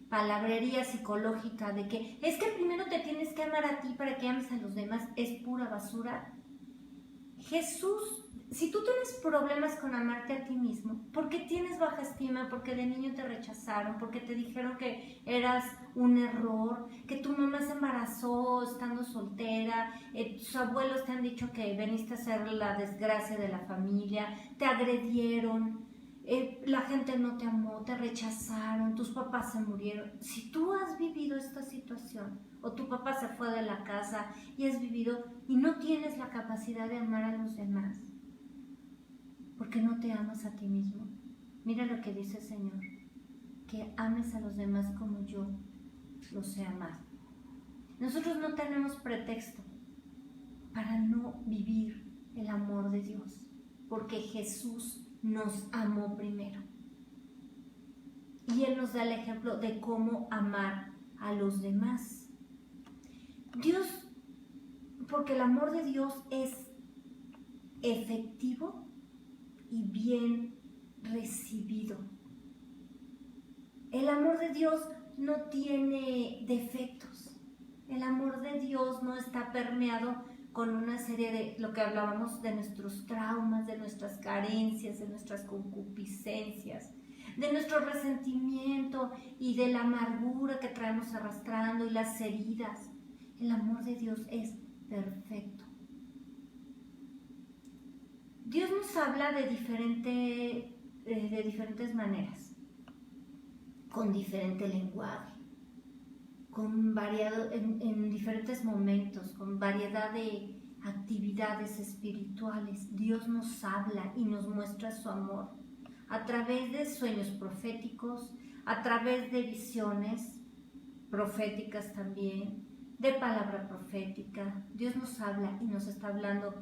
palabrería psicológica de que es que primero te tienes que amar a ti para que ames a los demás es pura basura? Jesús, si tú tienes problemas con amarte a ti mismo, porque tienes baja estima, porque de niño te rechazaron, porque te dijeron que eras un error, que tu mamá se embarazó estando soltera, tus abuelos te han dicho que veniste a ser la desgracia de la familia, te agredieron, la gente no te amó, te rechazaron, tus papás se murieron. Si tú has vivido esta situación, o tu papá se fue de la casa y has vivido y no tienes la capacidad de amar a los demás, porque no te amas a ti mismo. Mira lo que dice el Señor, que ames a los demás como yo los he amado. Nosotros no tenemos pretexto para no vivir el amor de Dios, porque Jesús nos amó primero. Y Él nos da el ejemplo de cómo amar a los demás. Dios, porque el amor de Dios es efectivo y bien recibido. El amor de Dios no tiene defectos. El amor de Dios no está permeado con una serie de, lo que hablábamos, de nuestros traumas, de nuestras carencias, de nuestras concupiscencias, de nuestro resentimiento y de la amargura que traemos arrastrando y las heridas. El amor de Dios es perfecto. Dios nos habla de diferentes maneras, con diferente lenguaje, en diferentes momentos, con variedad de actividades espirituales. Dios nos habla y nos muestra su amor a través de sueños proféticos, a través de visiones proféticas también, de palabra profética. Dios nos habla y nos está hablando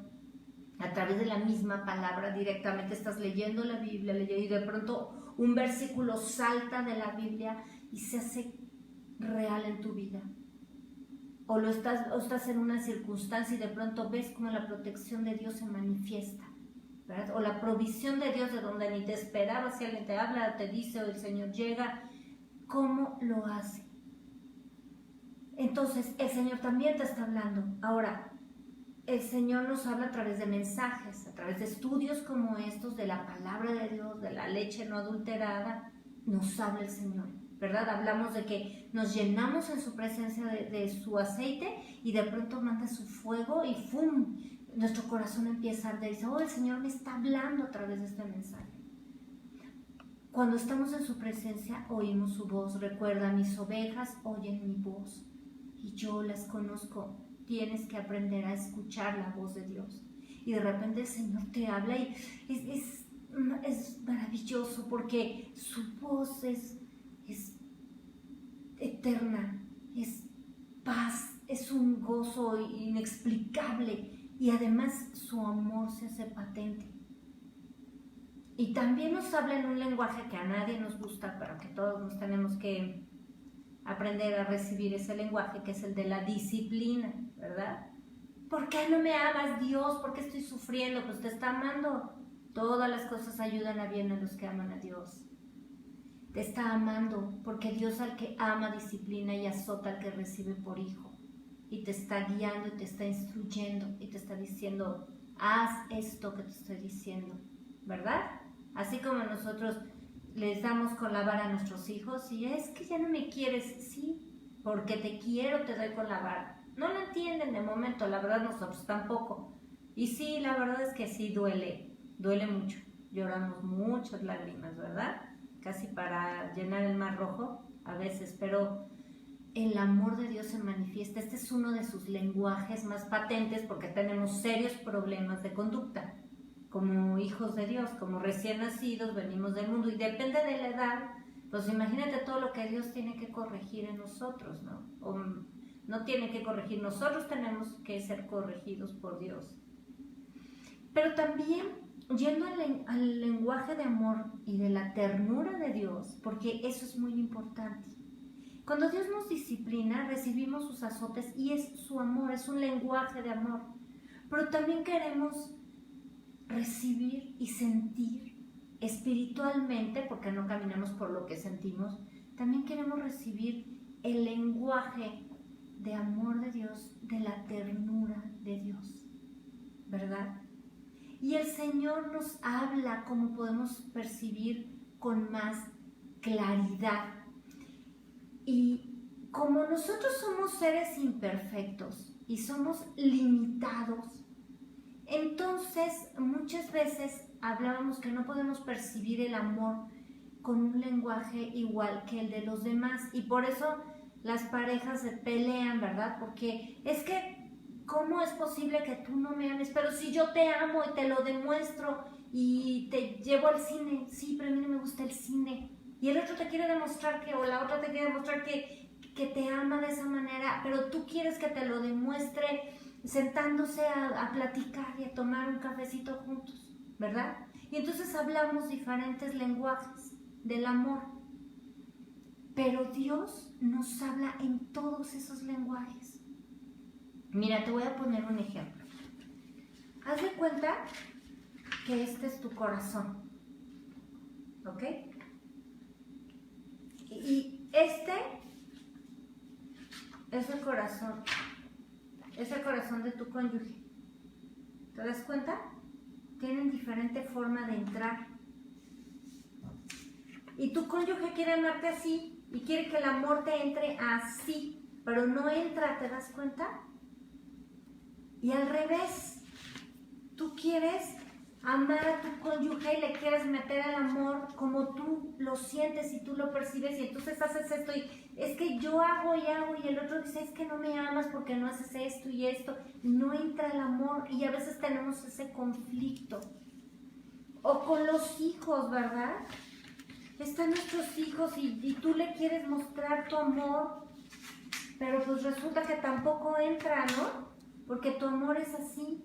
a través de la misma palabra directamente. Estás leyendo la Biblia y de pronto un versículo salta de la Biblia y se hace real en tu vida. O estás en una circunstancia y de pronto ves cómo la protección de Dios se manifiesta, ¿verdad? O la provisión de Dios de donde ni te esperabas. Si alguien te habla, te dice, o el Señor llega, ¿cómo lo hace? Entonces el Señor también te está hablando. Ahora, el Señor nos habla a través de mensajes, a través de estudios como estos, de la palabra de Dios, de la leche no adulterada. Nos habla el Señor, ¿verdad? Hablamos de que nos llenamos en su presencia de su aceite y de pronto manda su fuego y ¡fum! Nuestro corazón empieza a arder y dice, oh, el Señor me está hablando a través de este mensaje. Cuando estamos en su presencia oímos su voz. Recuerda, mis ovejas oyen mi voz y yo las conozco. Tienes que aprender a escuchar la voz de Dios. Y de repente el Señor te habla y es maravilloso porque su voz es eterna, es paz, es un gozo inexplicable y además su amor se hace patente. Y también nos habla en un lenguaje que a nadie nos gusta, pero que todos nos tenemos que aprender a recibir ese lenguaje, que es el de la disciplina, ¿verdad? ¿Por qué no me amas, Dios? ¿Por qué estoy sufriendo? Pues te está amando. Todas las cosas ayudan a bien a los que aman a Dios. Te está amando porque Dios al que ama disciplina y azota al que recibe por hijo. Y te está guiando y te está instruyendo y te está diciendo, haz esto que te estoy diciendo, ¿verdad? Así como nosotros les damos con la vara a nuestros hijos y es que ya no me quieres, sí, porque te quiero te doy con la vara. No lo entienden de momento, la verdad nosotros tampoco. Y sí, la verdad es que sí duele mucho. Lloramos muchas lágrimas, ¿verdad? Casi para llenar el mar rojo a veces, pero el amor de Dios se manifiesta. Este es uno de sus lenguajes más patentes porque tenemos serios problemas de conducta. Como hijos de Dios, como recién nacidos, venimos del mundo y depende de la edad, pues imagínate todo lo que Dios tiene que corregir en nosotros, ¿no? O no tiene que corregir, nosotros tenemos que ser corregidos por Dios. Pero también, yendo al lenguaje de amor y de la ternura de Dios, porque eso es muy importante. Cuando Dios nos disciplina, recibimos sus azotes y es su amor, es un lenguaje de amor. Pero también queremos recibir y sentir espiritualmente, porque no caminamos por lo que sentimos, también queremos recibir el lenguaje de amor de Dios, de la ternura de Dios, ¿verdad? Y el Señor nos habla como podemos percibir con más claridad. Y como nosotros somos seres imperfectos y somos limitados, entonces muchas veces hablábamos que no podemos percibir el amor con un lenguaje igual que el de los demás, y por eso las parejas se pelean, ¿verdad? Porque es que, ¿cómo es posible que tú no me ames? Pero si yo te amo y te lo demuestro y te llevo al cine, sí, pero a mí no me gusta el cine, y el otro te quiere demostrar que, o la otra te quiere demostrar que te ama de esa manera, pero tú quieres que te lo demuestre sentándose a platicar y a tomar un cafecito juntos, ¿verdad? Y entonces hablamos diferentes lenguajes del amor, pero Dios nos habla en todos esos lenguajes. Mira, te voy a poner un ejemplo. Haz de cuenta que este es tu corazón, ¿ok? Y este es el corazón de tu cónyuge. ¿Te das cuenta? Tienen diferente forma de entrar. Y tu cónyuge quiere amarte así y quiere que el amor te entre así, pero no entra, ¿te das cuenta? Y al revés, tú quieres amar a tu cónyuge y le quieres meter el amor como tú lo sientes y tú lo percibes, y entonces haces esto y es que yo hago y el otro dice es que no me amas porque no haces esto y esto, y no entra el amor, y a veces tenemos ese conflicto. O con los hijos, ¿verdad? Están nuestros hijos y tú le quieres mostrar tu amor, pero pues resulta que tampoco entra, ¿no? Porque tu amor es así.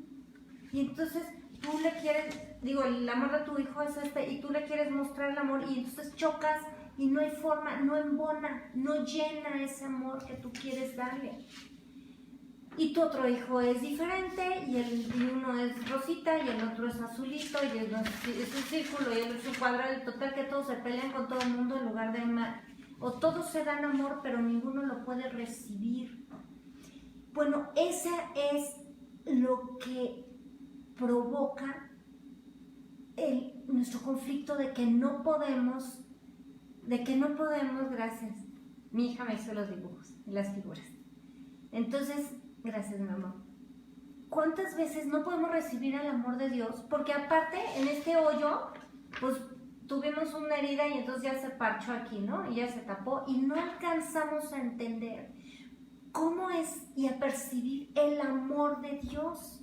Y entonces tú le quieres, el amor de tu hijo es este, y tú le quieres mostrar el amor, y entonces chocas y no hay forma, no embona, no llena ese amor que tú quieres darle. Y tu otro hijo es diferente, y uno es rosita, y el otro es azulito, y uno es un círculo, y el otro es un cuadrado, y total que todos se pelean con todo el mundo en lugar de amar. O todos se dan amor, pero ninguno lo puede recibir. Bueno, ese es lo que provoca nuestro conflicto de que no podemos, gracias. Mi hija me hizo los dibujos y las figuras. Entonces, gracias, mi amor. ¿Cuántas veces no podemos recibir el amor de Dios? Porque aparte, en este hoyo, pues tuvimos una herida y entonces ya se parchó aquí, ¿no? Y ya se tapó y no alcanzamos a entender cómo es y a percibir el amor de Dios.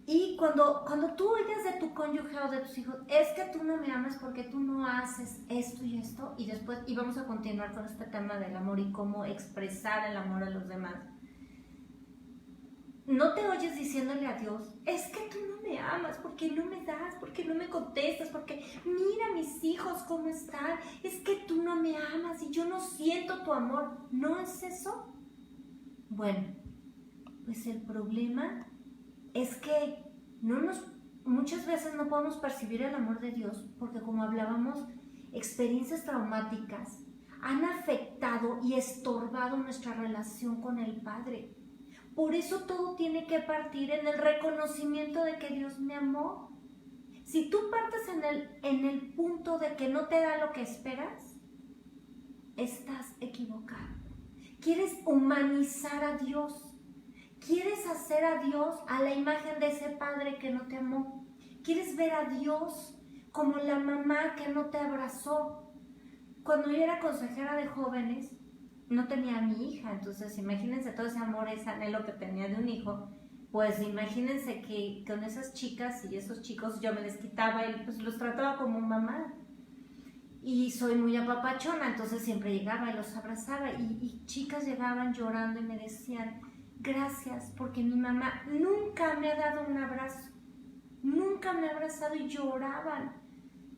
Y cuando tú oigas de tu cónyuge o de tus hijos, es que tú no me amas porque tú no haces esto y esto, y después, y vamos a continuar con este tema del amor y cómo expresar el amor a los demás. No te oyes diciéndole a Dios, es que tú no me amas porque no me das, porque no me contestas, porque mira mis hijos cómo están, es que tú no me amas y yo no siento tu amor. ¿No es eso? Bueno, pues el problema es que muchas veces no podemos percibir el amor de Dios porque, como hablábamos, experiencias traumáticas han afectado y estorbado nuestra relación con el Padre. Por eso todo tiene que partir en el reconocimiento de que Dios me amó. Si tú partes en el punto de que no te da lo que esperas, estás equivocado. Quieres humanizar a Dios. Quieres hacer a Dios a la imagen de ese padre que no te amó. Quieres ver a Dios como la mamá que no te abrazó. Cuando yo era consejera de jóvenes, no tenía a mi hija, entonces imagínense todo ese amor, ese anhelo que tenía de un hijo. Pues imagínense que con esas chicas y esos chicos yo me desquitaba y pues los trataba como mamá. Y soy muy apapachona, entonces siempre llegaba y los abrazaba, y chicas llegaban llorando y me decían, gracias, porque mi mamá nunca me ha dado un abrazo, nunca me ha abrazado, y lloraban.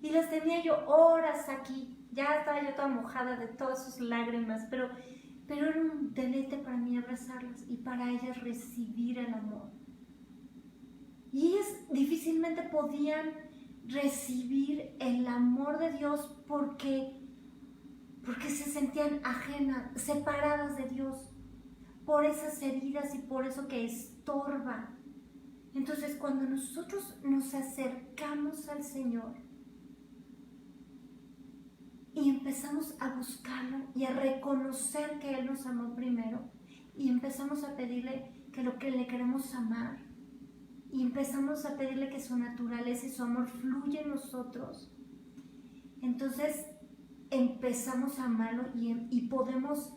Y las tenía yo horas aquí, ya estaba yo toda mojada de todas sus lágrimas, pero era un deleite para mí abrazarlas y para ellas recibir el amor. Y ellas difícilmente podían recibir el amor de Dios porque se sentían ajenas, separadas de Dios, por esas heridas y por eso que estorba. Entonces, cuando nosotros nos acercamos al Señor y empezamos a buscarlo y a reconocer que Él nos amó primero, y empezamos a pedirle que lo que le queremos amar, y empezamos a pedirle que su naturaleza y su amor fluya en nosotros, entonces empezamos a amarlo y podemos,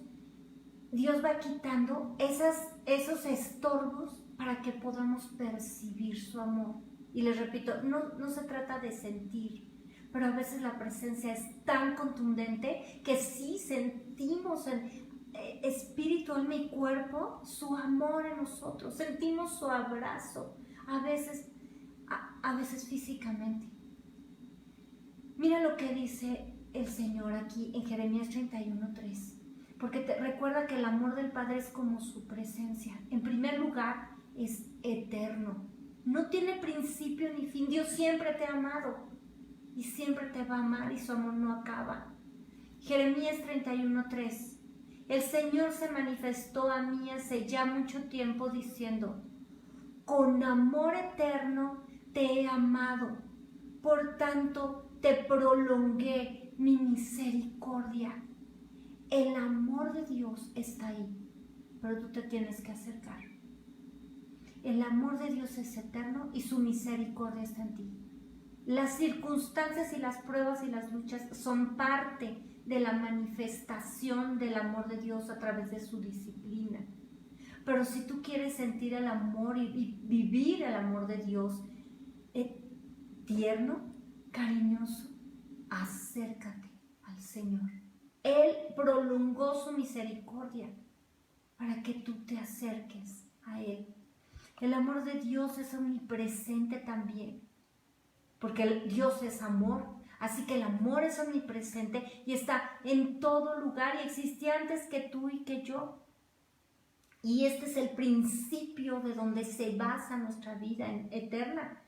Dios va quitando esos estorbos para que podamos percibir su amor. Y les repito, no se trata de sentir, pero a veces la presencia es tan contundente que sí sentimos en espíritu, alma y cuerpo su amor en nosotros, sentimos su abrazo, a veces físicamente. Mira lo que dice el Señor aquí en Jeremías 31:3, porque te recuerda que el amor del Padre es como su presencia. En primer lugar, es eterno, no tiene principio ni fin. Dios siempre te ha amado y siempre te va a amar, y su amor no acaba. Jeremías 31:3: el Señor se manifestó a mí hace ya mucho tiempo diciendo: con amor eterno te he amado, por tanto te prolongué mi misericordia. El amor de Dios está ahí, pero tú te tienes que acercar. El amor de Dios es eterno y su misericordia está en ti. Las circunstancias y las pruebas y las luchas son parte de la manifestación del amor de Dios a través de su disciplina. Pero si tú quieres sentir el amor y vivir el amor de Dios tierno, cariñoso, acércate al Señor. Él prolongó su misericordia para que tú te acerques a Él. El amor de Dios es omnipresente también, porque Dios es amor, así que el amor es omnipresente y está en todo lugar y existía antes que tú y que yo. Y este es el principio de donde se basa nuestra vida eterna.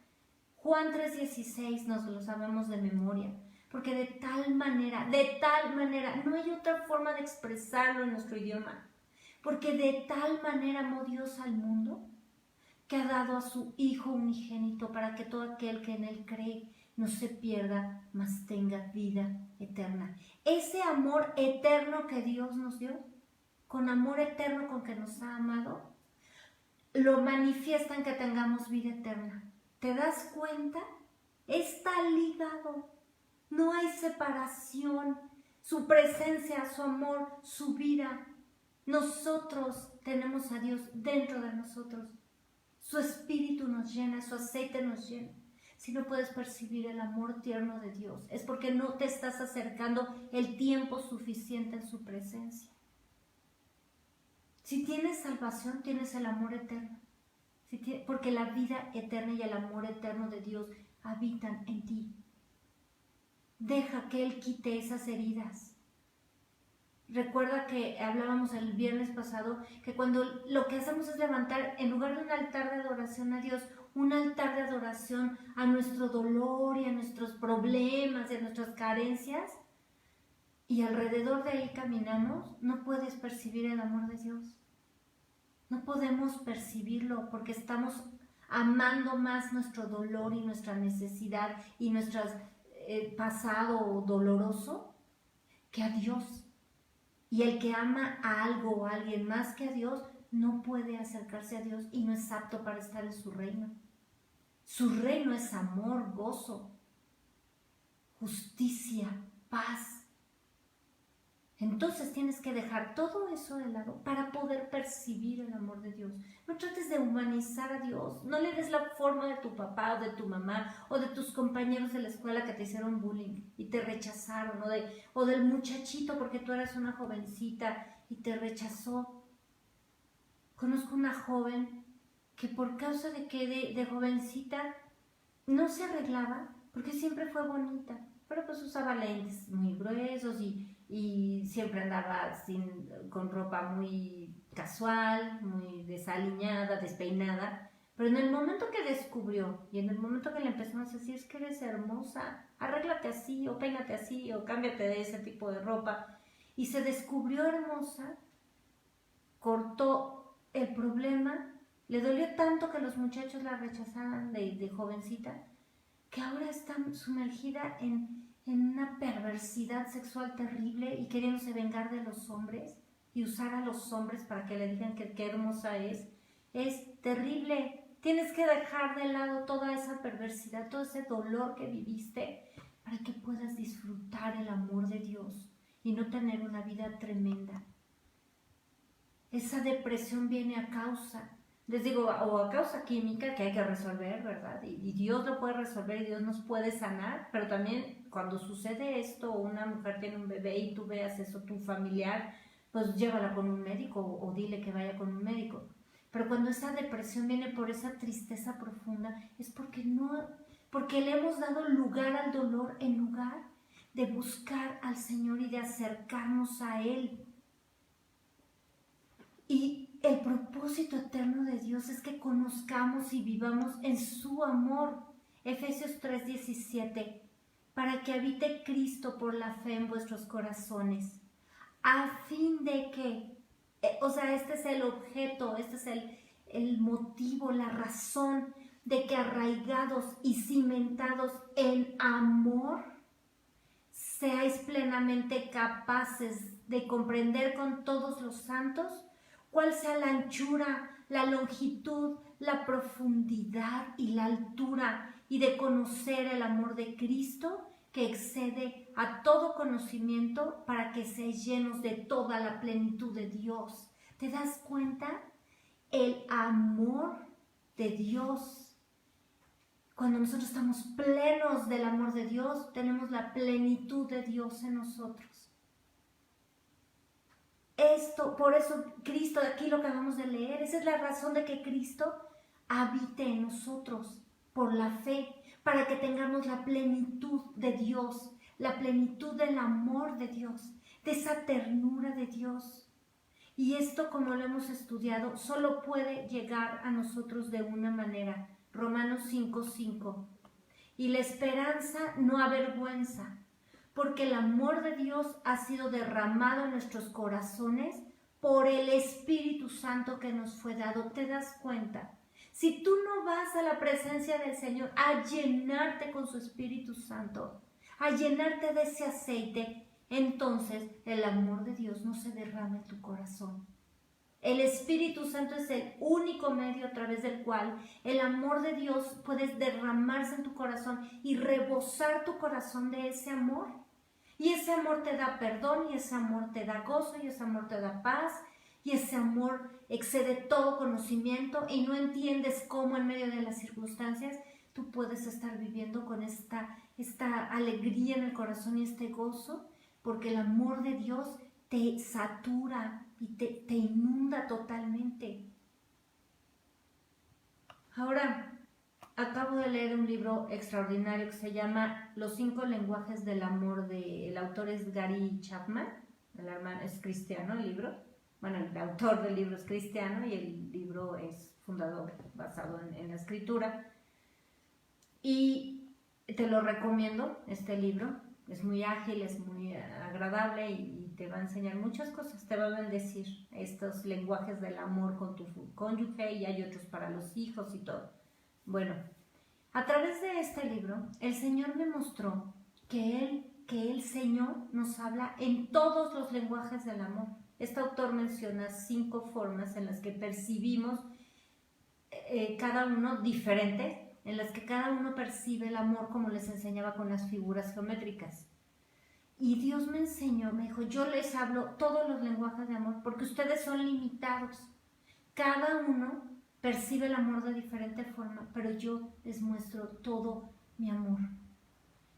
Juan 3:16 nos lo sabemos de memoria, porque de tal manera, no hay otra forma de expresarlo en nuestro idioma, porque de tal manera amó Dios al mundo, que ha dado a su Hijo unigénito para que todo aquel que en Él cree no se pierda, mas tenga vida eterna. Ese amor eterno que Dios nos dio, con amor eterno con que nos ha amado, lo manifiesta en que tengamos vida eterna. ¿Te das cuenta? Está ligado. No hay separación. Su presencia, su amor, su vida. Nosotros tenemos a Dios dentro de nosotros. Su espíritu nos llena, su aceite nos llena. Si no puedes percibir el amor tierno de Dios, es porque no te estás acercando el tiempo suficiente en su presencia. Si tienes salvación, tienes el amor eterno. Porque la vida eterna y el amor eterno de Dios habitan en ti. Deja que Él quite esas heridas. Recuerda que hablábamos el viernes pasado que cuando lo que hacemos es levantar, en lugar de un altar de adoración a Dios, un altar de adoración a nuestro dolor y a nuestros problemas y a nuestras carencias, y alrededor de ahí caminamos, no puedes percibir el amor de Dios. No podemos percibirlo porque estamos amando más nuestro dolor y nuestra necesidad y nuestro pasado doloroso que a Dios. Y el que ama a algo o a alguien más que a Dios no puede acercarse a Dios y no es apto para estar en su reino. Su reino es amor, gozo, justicia, paz. Entonces tienes que dejar todo eso de lado para poder percibir el amor de Dios. No trates de humanizar a Dios. No le des la forma de tu papá o de tu mamá o de tus compañeros de la escuela que te hicieron bullying y te rechazaron, o del muchachito porque tú eras una jovencita y te rechazó. Conozco una joven que por causa de que de jovencita no se arreglaba porque siempre fue bonita, pero pues usaba lentes muy gruesos y siempre andaba con ropa muy casual, muy desaliñada, despeinada. Pero en el momento que descubrió y en el momento que le empezamos a decir: es que eres hermosa, arréglate así o peínate así o cámbiate de ese tipo de ropa, y se descubrió hermosa, cortó el problema, Le dolió tanto que los muchachos la rechazaran de jovencita, que ahora está sumergida en una perversidad sexual terrible y queriéndose vengar de los hombres y usar a los hombres para que le digan que qué hermosa es. Es terrible. Tienes que dejar de lado toda esa perversidad, todo ese dolor que viviste para que puedas disfrutar el amor de Dios y no tener una vida tremenda. Esa depresión viene a causa, les digo, o a causa química que hay que resolver, ¿verdad? Y Dios lo puede resolver y Dios nos puede sanar, pero también cuando sucede esto, una mujer tiene un bebé y tú veas eso, tu familiar, pues llévala con un médico o dile que vaya con un médico. Pero cuando esa depresión viene por esa tristeza profunda, es porque le hemos dado lugar al dolor en lugar de buscar al Señor y de acercarnos a Él. Y el propósito eterno de Dios es que conozcamos y vivamos en su amor. Efesios 3:17, para que habite Cristo por la fe en vuestros corazones, a fin de que, este es el objeto, este es el motivo, la razón de que arraigados y cimentados en amor, seáis plenamente capaces de comprender con todos los santos cuál sea la anchura, la longitud, la profundidad y la altura, y de conocer el amor de Cristo que excede a todo conocimiento, para que seáis llenos de toda la plenitud de Dios. ¿Te das cuenta? El amor de Dios. Cuando nosotros estamos plenos del amor de Dios, tenemos la plenitud de Dios en nosotros. Por eso Cristo, aquí lo acabamos de leer, esa es la razón de que Cristo habite en nosotros, por la fe, para que tengamos la plenitud de Dios, la plenitud del amor de Dios, de esa ternura de Dios. Y esto, como lo hemos estudiado, solo puede llegar a nosotros de una manera. Romanos 5:5. Y la esperanza no avergüenza, porque el amor de Dios ha sido derramado en nuestros corazones por el Espíritu Santo que nos fue dado. ¿Te das cuenta? Si tú no vas a la presencia del Señor a llenarte con su Espíritu Santo, a llenarte de ese aceite, entonces el amor de Dios no se derrama en tu corazón. El Espíritu Santo es el único medio a través del cual el amor de Dios puede derramarse en tu corazón y rebosar tu corazón de ese amor. Y ese amor te da perdón, y ese amor te da gozo, y ese amor te da paz, y ese amor excede todo conocimiento, y no entiendes cómo en medio de las circunstancias tú puedes estar viviendo con esta alegría en el corazón y este gozo, porque el amor de Dios te satura y te inunda totalmente. Ahora, acabo de leer un libro extraordinario que se llama Los 5 lenguajes del amor, el autor es Gary Chapman, es cristiano el libro, bueno, el autor del libro es cristiano y el libro es fundador, basado en la escritura, y te lo recomiendo, este libro. Es muy ágil, es muy agradable y te va a enseñar muchas cosas. Te va a bendecir estos lenguajes del amor con tu cónyuge, y hay otros para los hijos y todo. Bueno, a través de este libro, el Señor me mostró que el Señor nos habla en todos los lenguajes del amor. Este autor menciona 5 formas en las que percibimos cada uno diferente, en las que cada uno percibe el amor, como les enseñaba con las figuras geométricas. Y Dios me enseñó, me dijo, yo les hablo todos los lenguajes de amor porque ustedes son limitados. Cada uno percibe el amor de diferente forma, pero yo les muestro todo mi amor.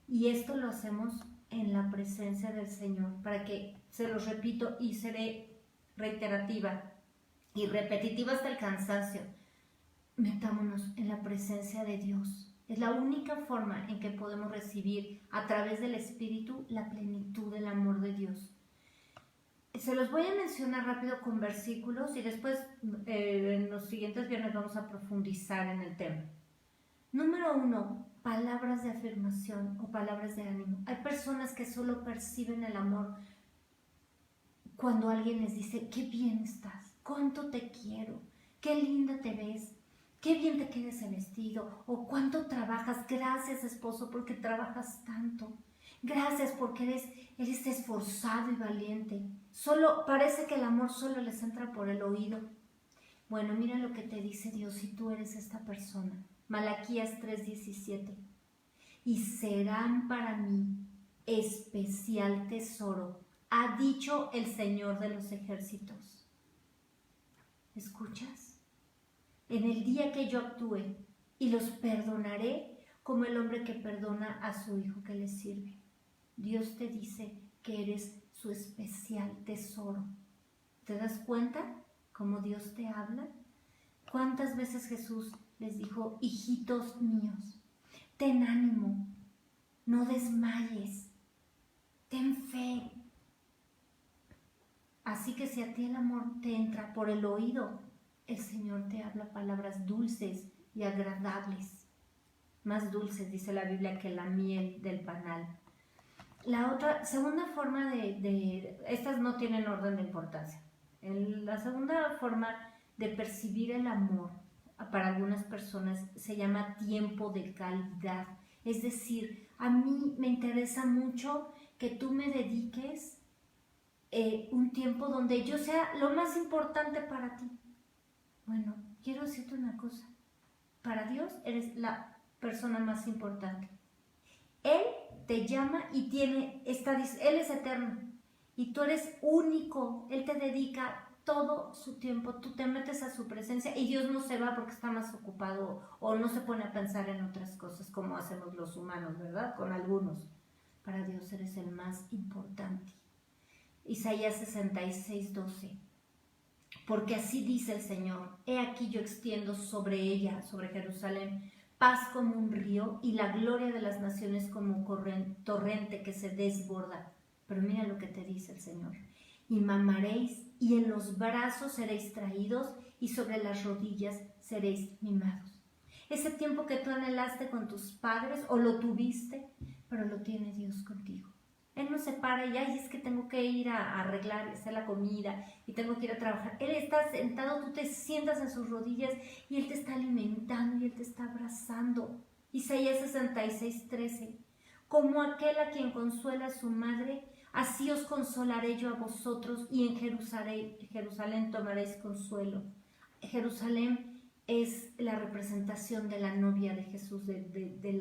Y esto lo hacemos en la presencia del Señor, para que, se los repito y seré reiterativa y repetitiva hasta el cansancio, metámonos en la presencia de Dios. Es la única forma en que podemos recibir a través del Espíritu la plenitud del amor de Dios. Se los voy a mencionar rápido con versículos y después en los siguientes viernes vamos a profundizar en el tema. Número 1, palabras de afirmación o palabras de ánimo. Hay personas que solo perciben el amor cuando alguien les dice, qué bien estás, cuánto te quiero, qué linda te ves, qué bien te queda ese vestido, o cuánto trabajas. Gracias, esposo, porque trabajas tanto. Gracias porque eres esforzado y valiente. Parece que el amor solo les entra por el oído. Bueno, mira lo que te dice Dios si tú eres esta persona. Malaquías 3:17. Y serán para mí especial tesoro, ha dicho el Señor de los ejércitos. ¿Escuchas? En el día que yo actúe y los perdonaré como el hombre que perdona a su hijo que le sirve. Dios te dice que eres su especial tesoro. ¿Te das cuenta cómo Dios te habla? ¿Cuántas veces Jesús les dijo, hijitos míos, ten ánimo, no desmayes, ten fe? Así que si a ti el amor te entra por el oído, el Señor te habla palabras dulces y agradables. Más dulces, dice la Biblia, que la miel del panal. La segunda forma estas no tienen orden de importancia. La segunda forma de percibir el amor para algunas personas se llama tiempo de calidad. Es decir, a mí me interesa mucho que tú me dediques un tiempo donde yo sea lo más importante para ti. Bueno, quiero decirte una cosa. Para Dios eres la persona más importante. Él te llama y Él es eterno y tú eres único. Él te dedica todo su tiempo, tú te metes a su presencia y Dios no se va porque está más ocupado o no se pone a pensar en otras cosas como hacemos los humanos, ¿verdad? Con algunos. Para Dios eres el más importante. Isaías 66:12. Porque así dice el Señor, he aquí yo extiendo sobre ella, sobre Jerusalén, paz como un río y la gloria de las naciones como un torrente que se desborda. Pero mira lo que te dice el Señor. Y mamaréis y en los brazos seréis traídos y sobre las rodillas seréis mimados. Ese tiempo que tú anhelaste con tus padres o lo tuviste, pero lo tiene Dios contigo. Él no se para y es que tengo que ir a arreglar y hacer la comida y tengo que ir a trabajar. Él está sentado, tú te sientas en sus rodillas y Él te está alimentando y Él te está abrazando. Isaías 66:13. Como aquel a quien consuela a su madre, así os consolaré yo a vosotros y en Jerusalén tomaréis consuelo. Jerusalén es la representación de la novia de Jesús, de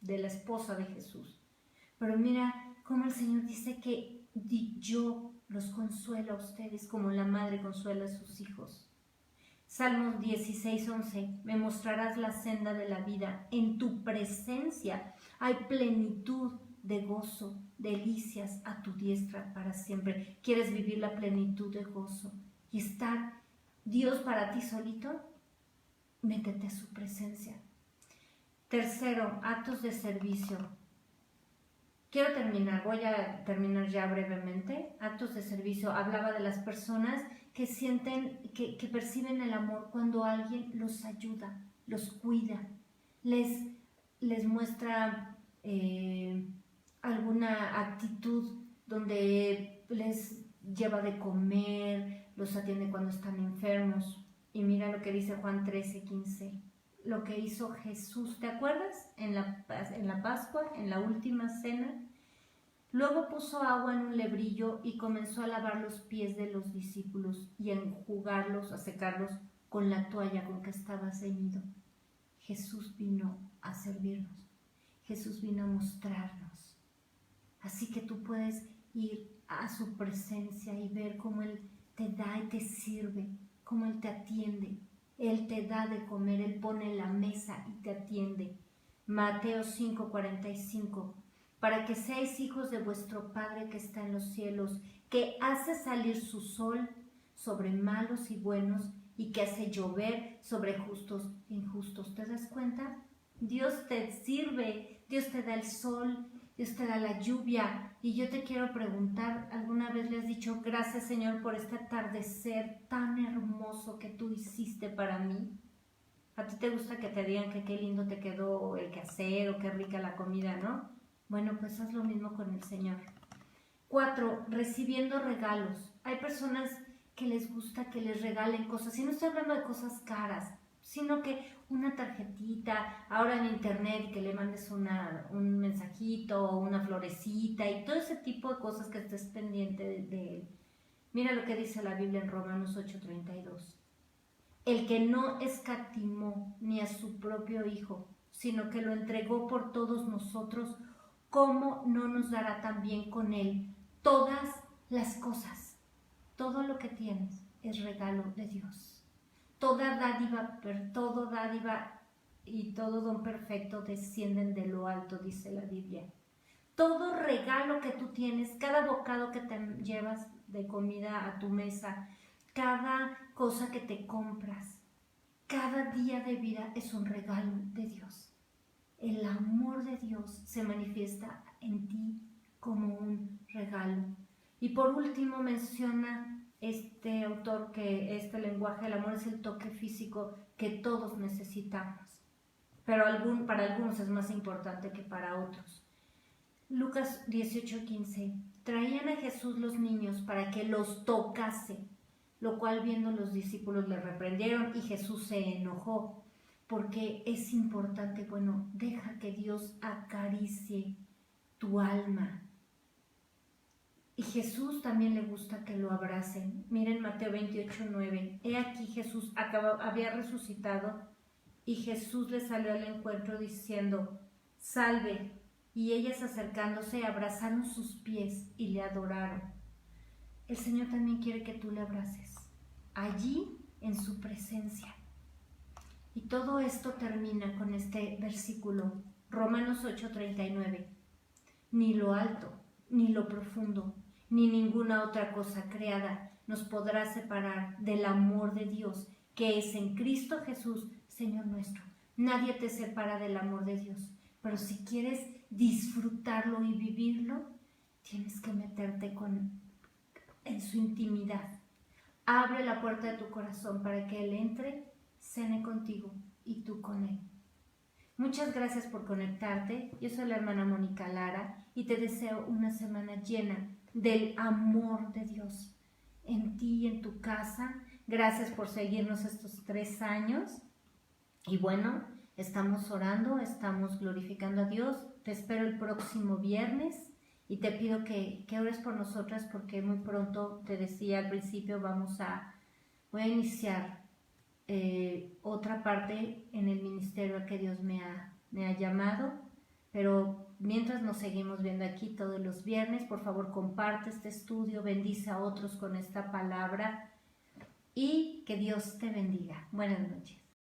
la esposa de Jesús. Pero mira cómo el Señor dice que yo los consuelo a ustedes como la madre consuela a sus hijos. Salmos 16:11. Me mostrarás la senda de la vida. En tu presencia hay plenitud de gozo, delicias a tu diestra para siempre. ¿Quieres vivir la plenitud de gozo y estar Dios para ti solito? Métete a su presencia. Tercero, actos de servicio. Voy a terminar ya brevemente. Actos de servicio. Hablaba de las personas que sienten, que perciben el amor cuando alguien los ayuda, los cuida, les muestra alguna actitud donde les lleva de comer, los atiende cuando están enfermos. Y mira lo que dice Juan 13:15. Lo que hizo Jesús, ¿te acuerdas? En la Pascua, en la última cena. Luego puso agua en un lebrillo y comenzó a lavar los pies de los discípulos y a enjugarlos, a secarlos con la toalla con que estaba ceñido. Jesús vino a servirnos. Jesús vino a mostrarnos. Así que tú puedes ir a su presencia y ver cómo Él te da y te sirve, cómo Él te atiende. Él te da de comer, Él pone la mesa y te atiende. Mateo 5:45. Para que seáis hijos de vuestro Padre que está en los cielos, que hace salir su sol sobre malos y buenos y que hace llover sobre justos e injustos. ¿Te das cuenta? Dios te sirve, Dios te da el sol, Dios te da la lluvia. Y yo te quiero preguntar, ¿alguna vez le has dicho gracias, Señor, por este atardecer tan hermoso que tú hiciste para mí? ¿A ti te gusta que te digan que qué lindo te quedó el quehacer o qué rica la comida, no? Bueno, pues haz lo mismo con el Señor. 4. Recibiendo regalos. Hay personas que les gusta que les regalen cosas. Y no estoy hablando de cosas caras, sino que una tarjetita, ahora en internet, que le mandes un mensajito o una florecita y todo ese tipo de cosas que estés pendiente de él. Mira lo que dice la Biblia en Romanos 8:32. El que no escatimó ni a su propio Hijo, sino que lo entregó por todos nosotros, ¿cómo no nos dará también con él todas las cosas? Todo lo que tienes es regalo de Dios. Toda dádiva y todo don perfecto descienden de lo alto, dice la Biblia. Todo regalo que tú tienes, cada bocado que te llevas de comida a tu mesa, cada cosa que te compras, cada día de vida es un regalo de Dios. El amor de Dios se manifiesta en ti como un regalo. Y por último menciona este autor que este lenguaje del amor es el toque físico que todos necesitamos, pero para algunos es más importante que para otros. Lucas 18:15. Traían a Jesús los niños para que los tocase, lo cual viendo los discípulos le reprendieron y Jesús se enojó, porque es importante, deja que Dios acaricie tu alma. Y Jesús también le gusta que lo abracen. Miren Mateo 28:9. He aquí Jesús había resucitado y Jesús le salió al encuentro diciendo, salve. Y ellas acercándose abrazaron sus pies y le adoraron. El Señor también quiere que tú le abraces, allí en su presencia. Y todo esto termina con este versículo, Romanos 8:39. Ni lo alto, ni lo profundo, ni ninguna otra cosa creada nos podrá separar del amor de Dios, que es en Cristo Jesús, Señor nuestro. Nadie te separa del amor de Dios, pero si quieres disfrutarlo y vivirlo, tienes que meterte en su intimidad. Abre la puerta de tu corazón para que Él entre, cene contigo y tú con Él. Muchas gracias por conectarte. Yo soy la hermana Mónica Lara y te deseo una semana llena del amor de Dios en ti y en tu casa. Gracias por seguirnos estos 3 años. Y estamos orando, estamos glorificando a Dios. Te espero el próximo viernes y te pido que ores por nosotras porque muy pronto, te decía al principio, voy a iniciar otra parte en el ministerio a que Dios me ha llamado, pero mientras nos seguimos viendo aquí todos los viernes, por favor comparte este estudio, bendice a otros con esta palabra y que Dios te bendiga. Buenas noches.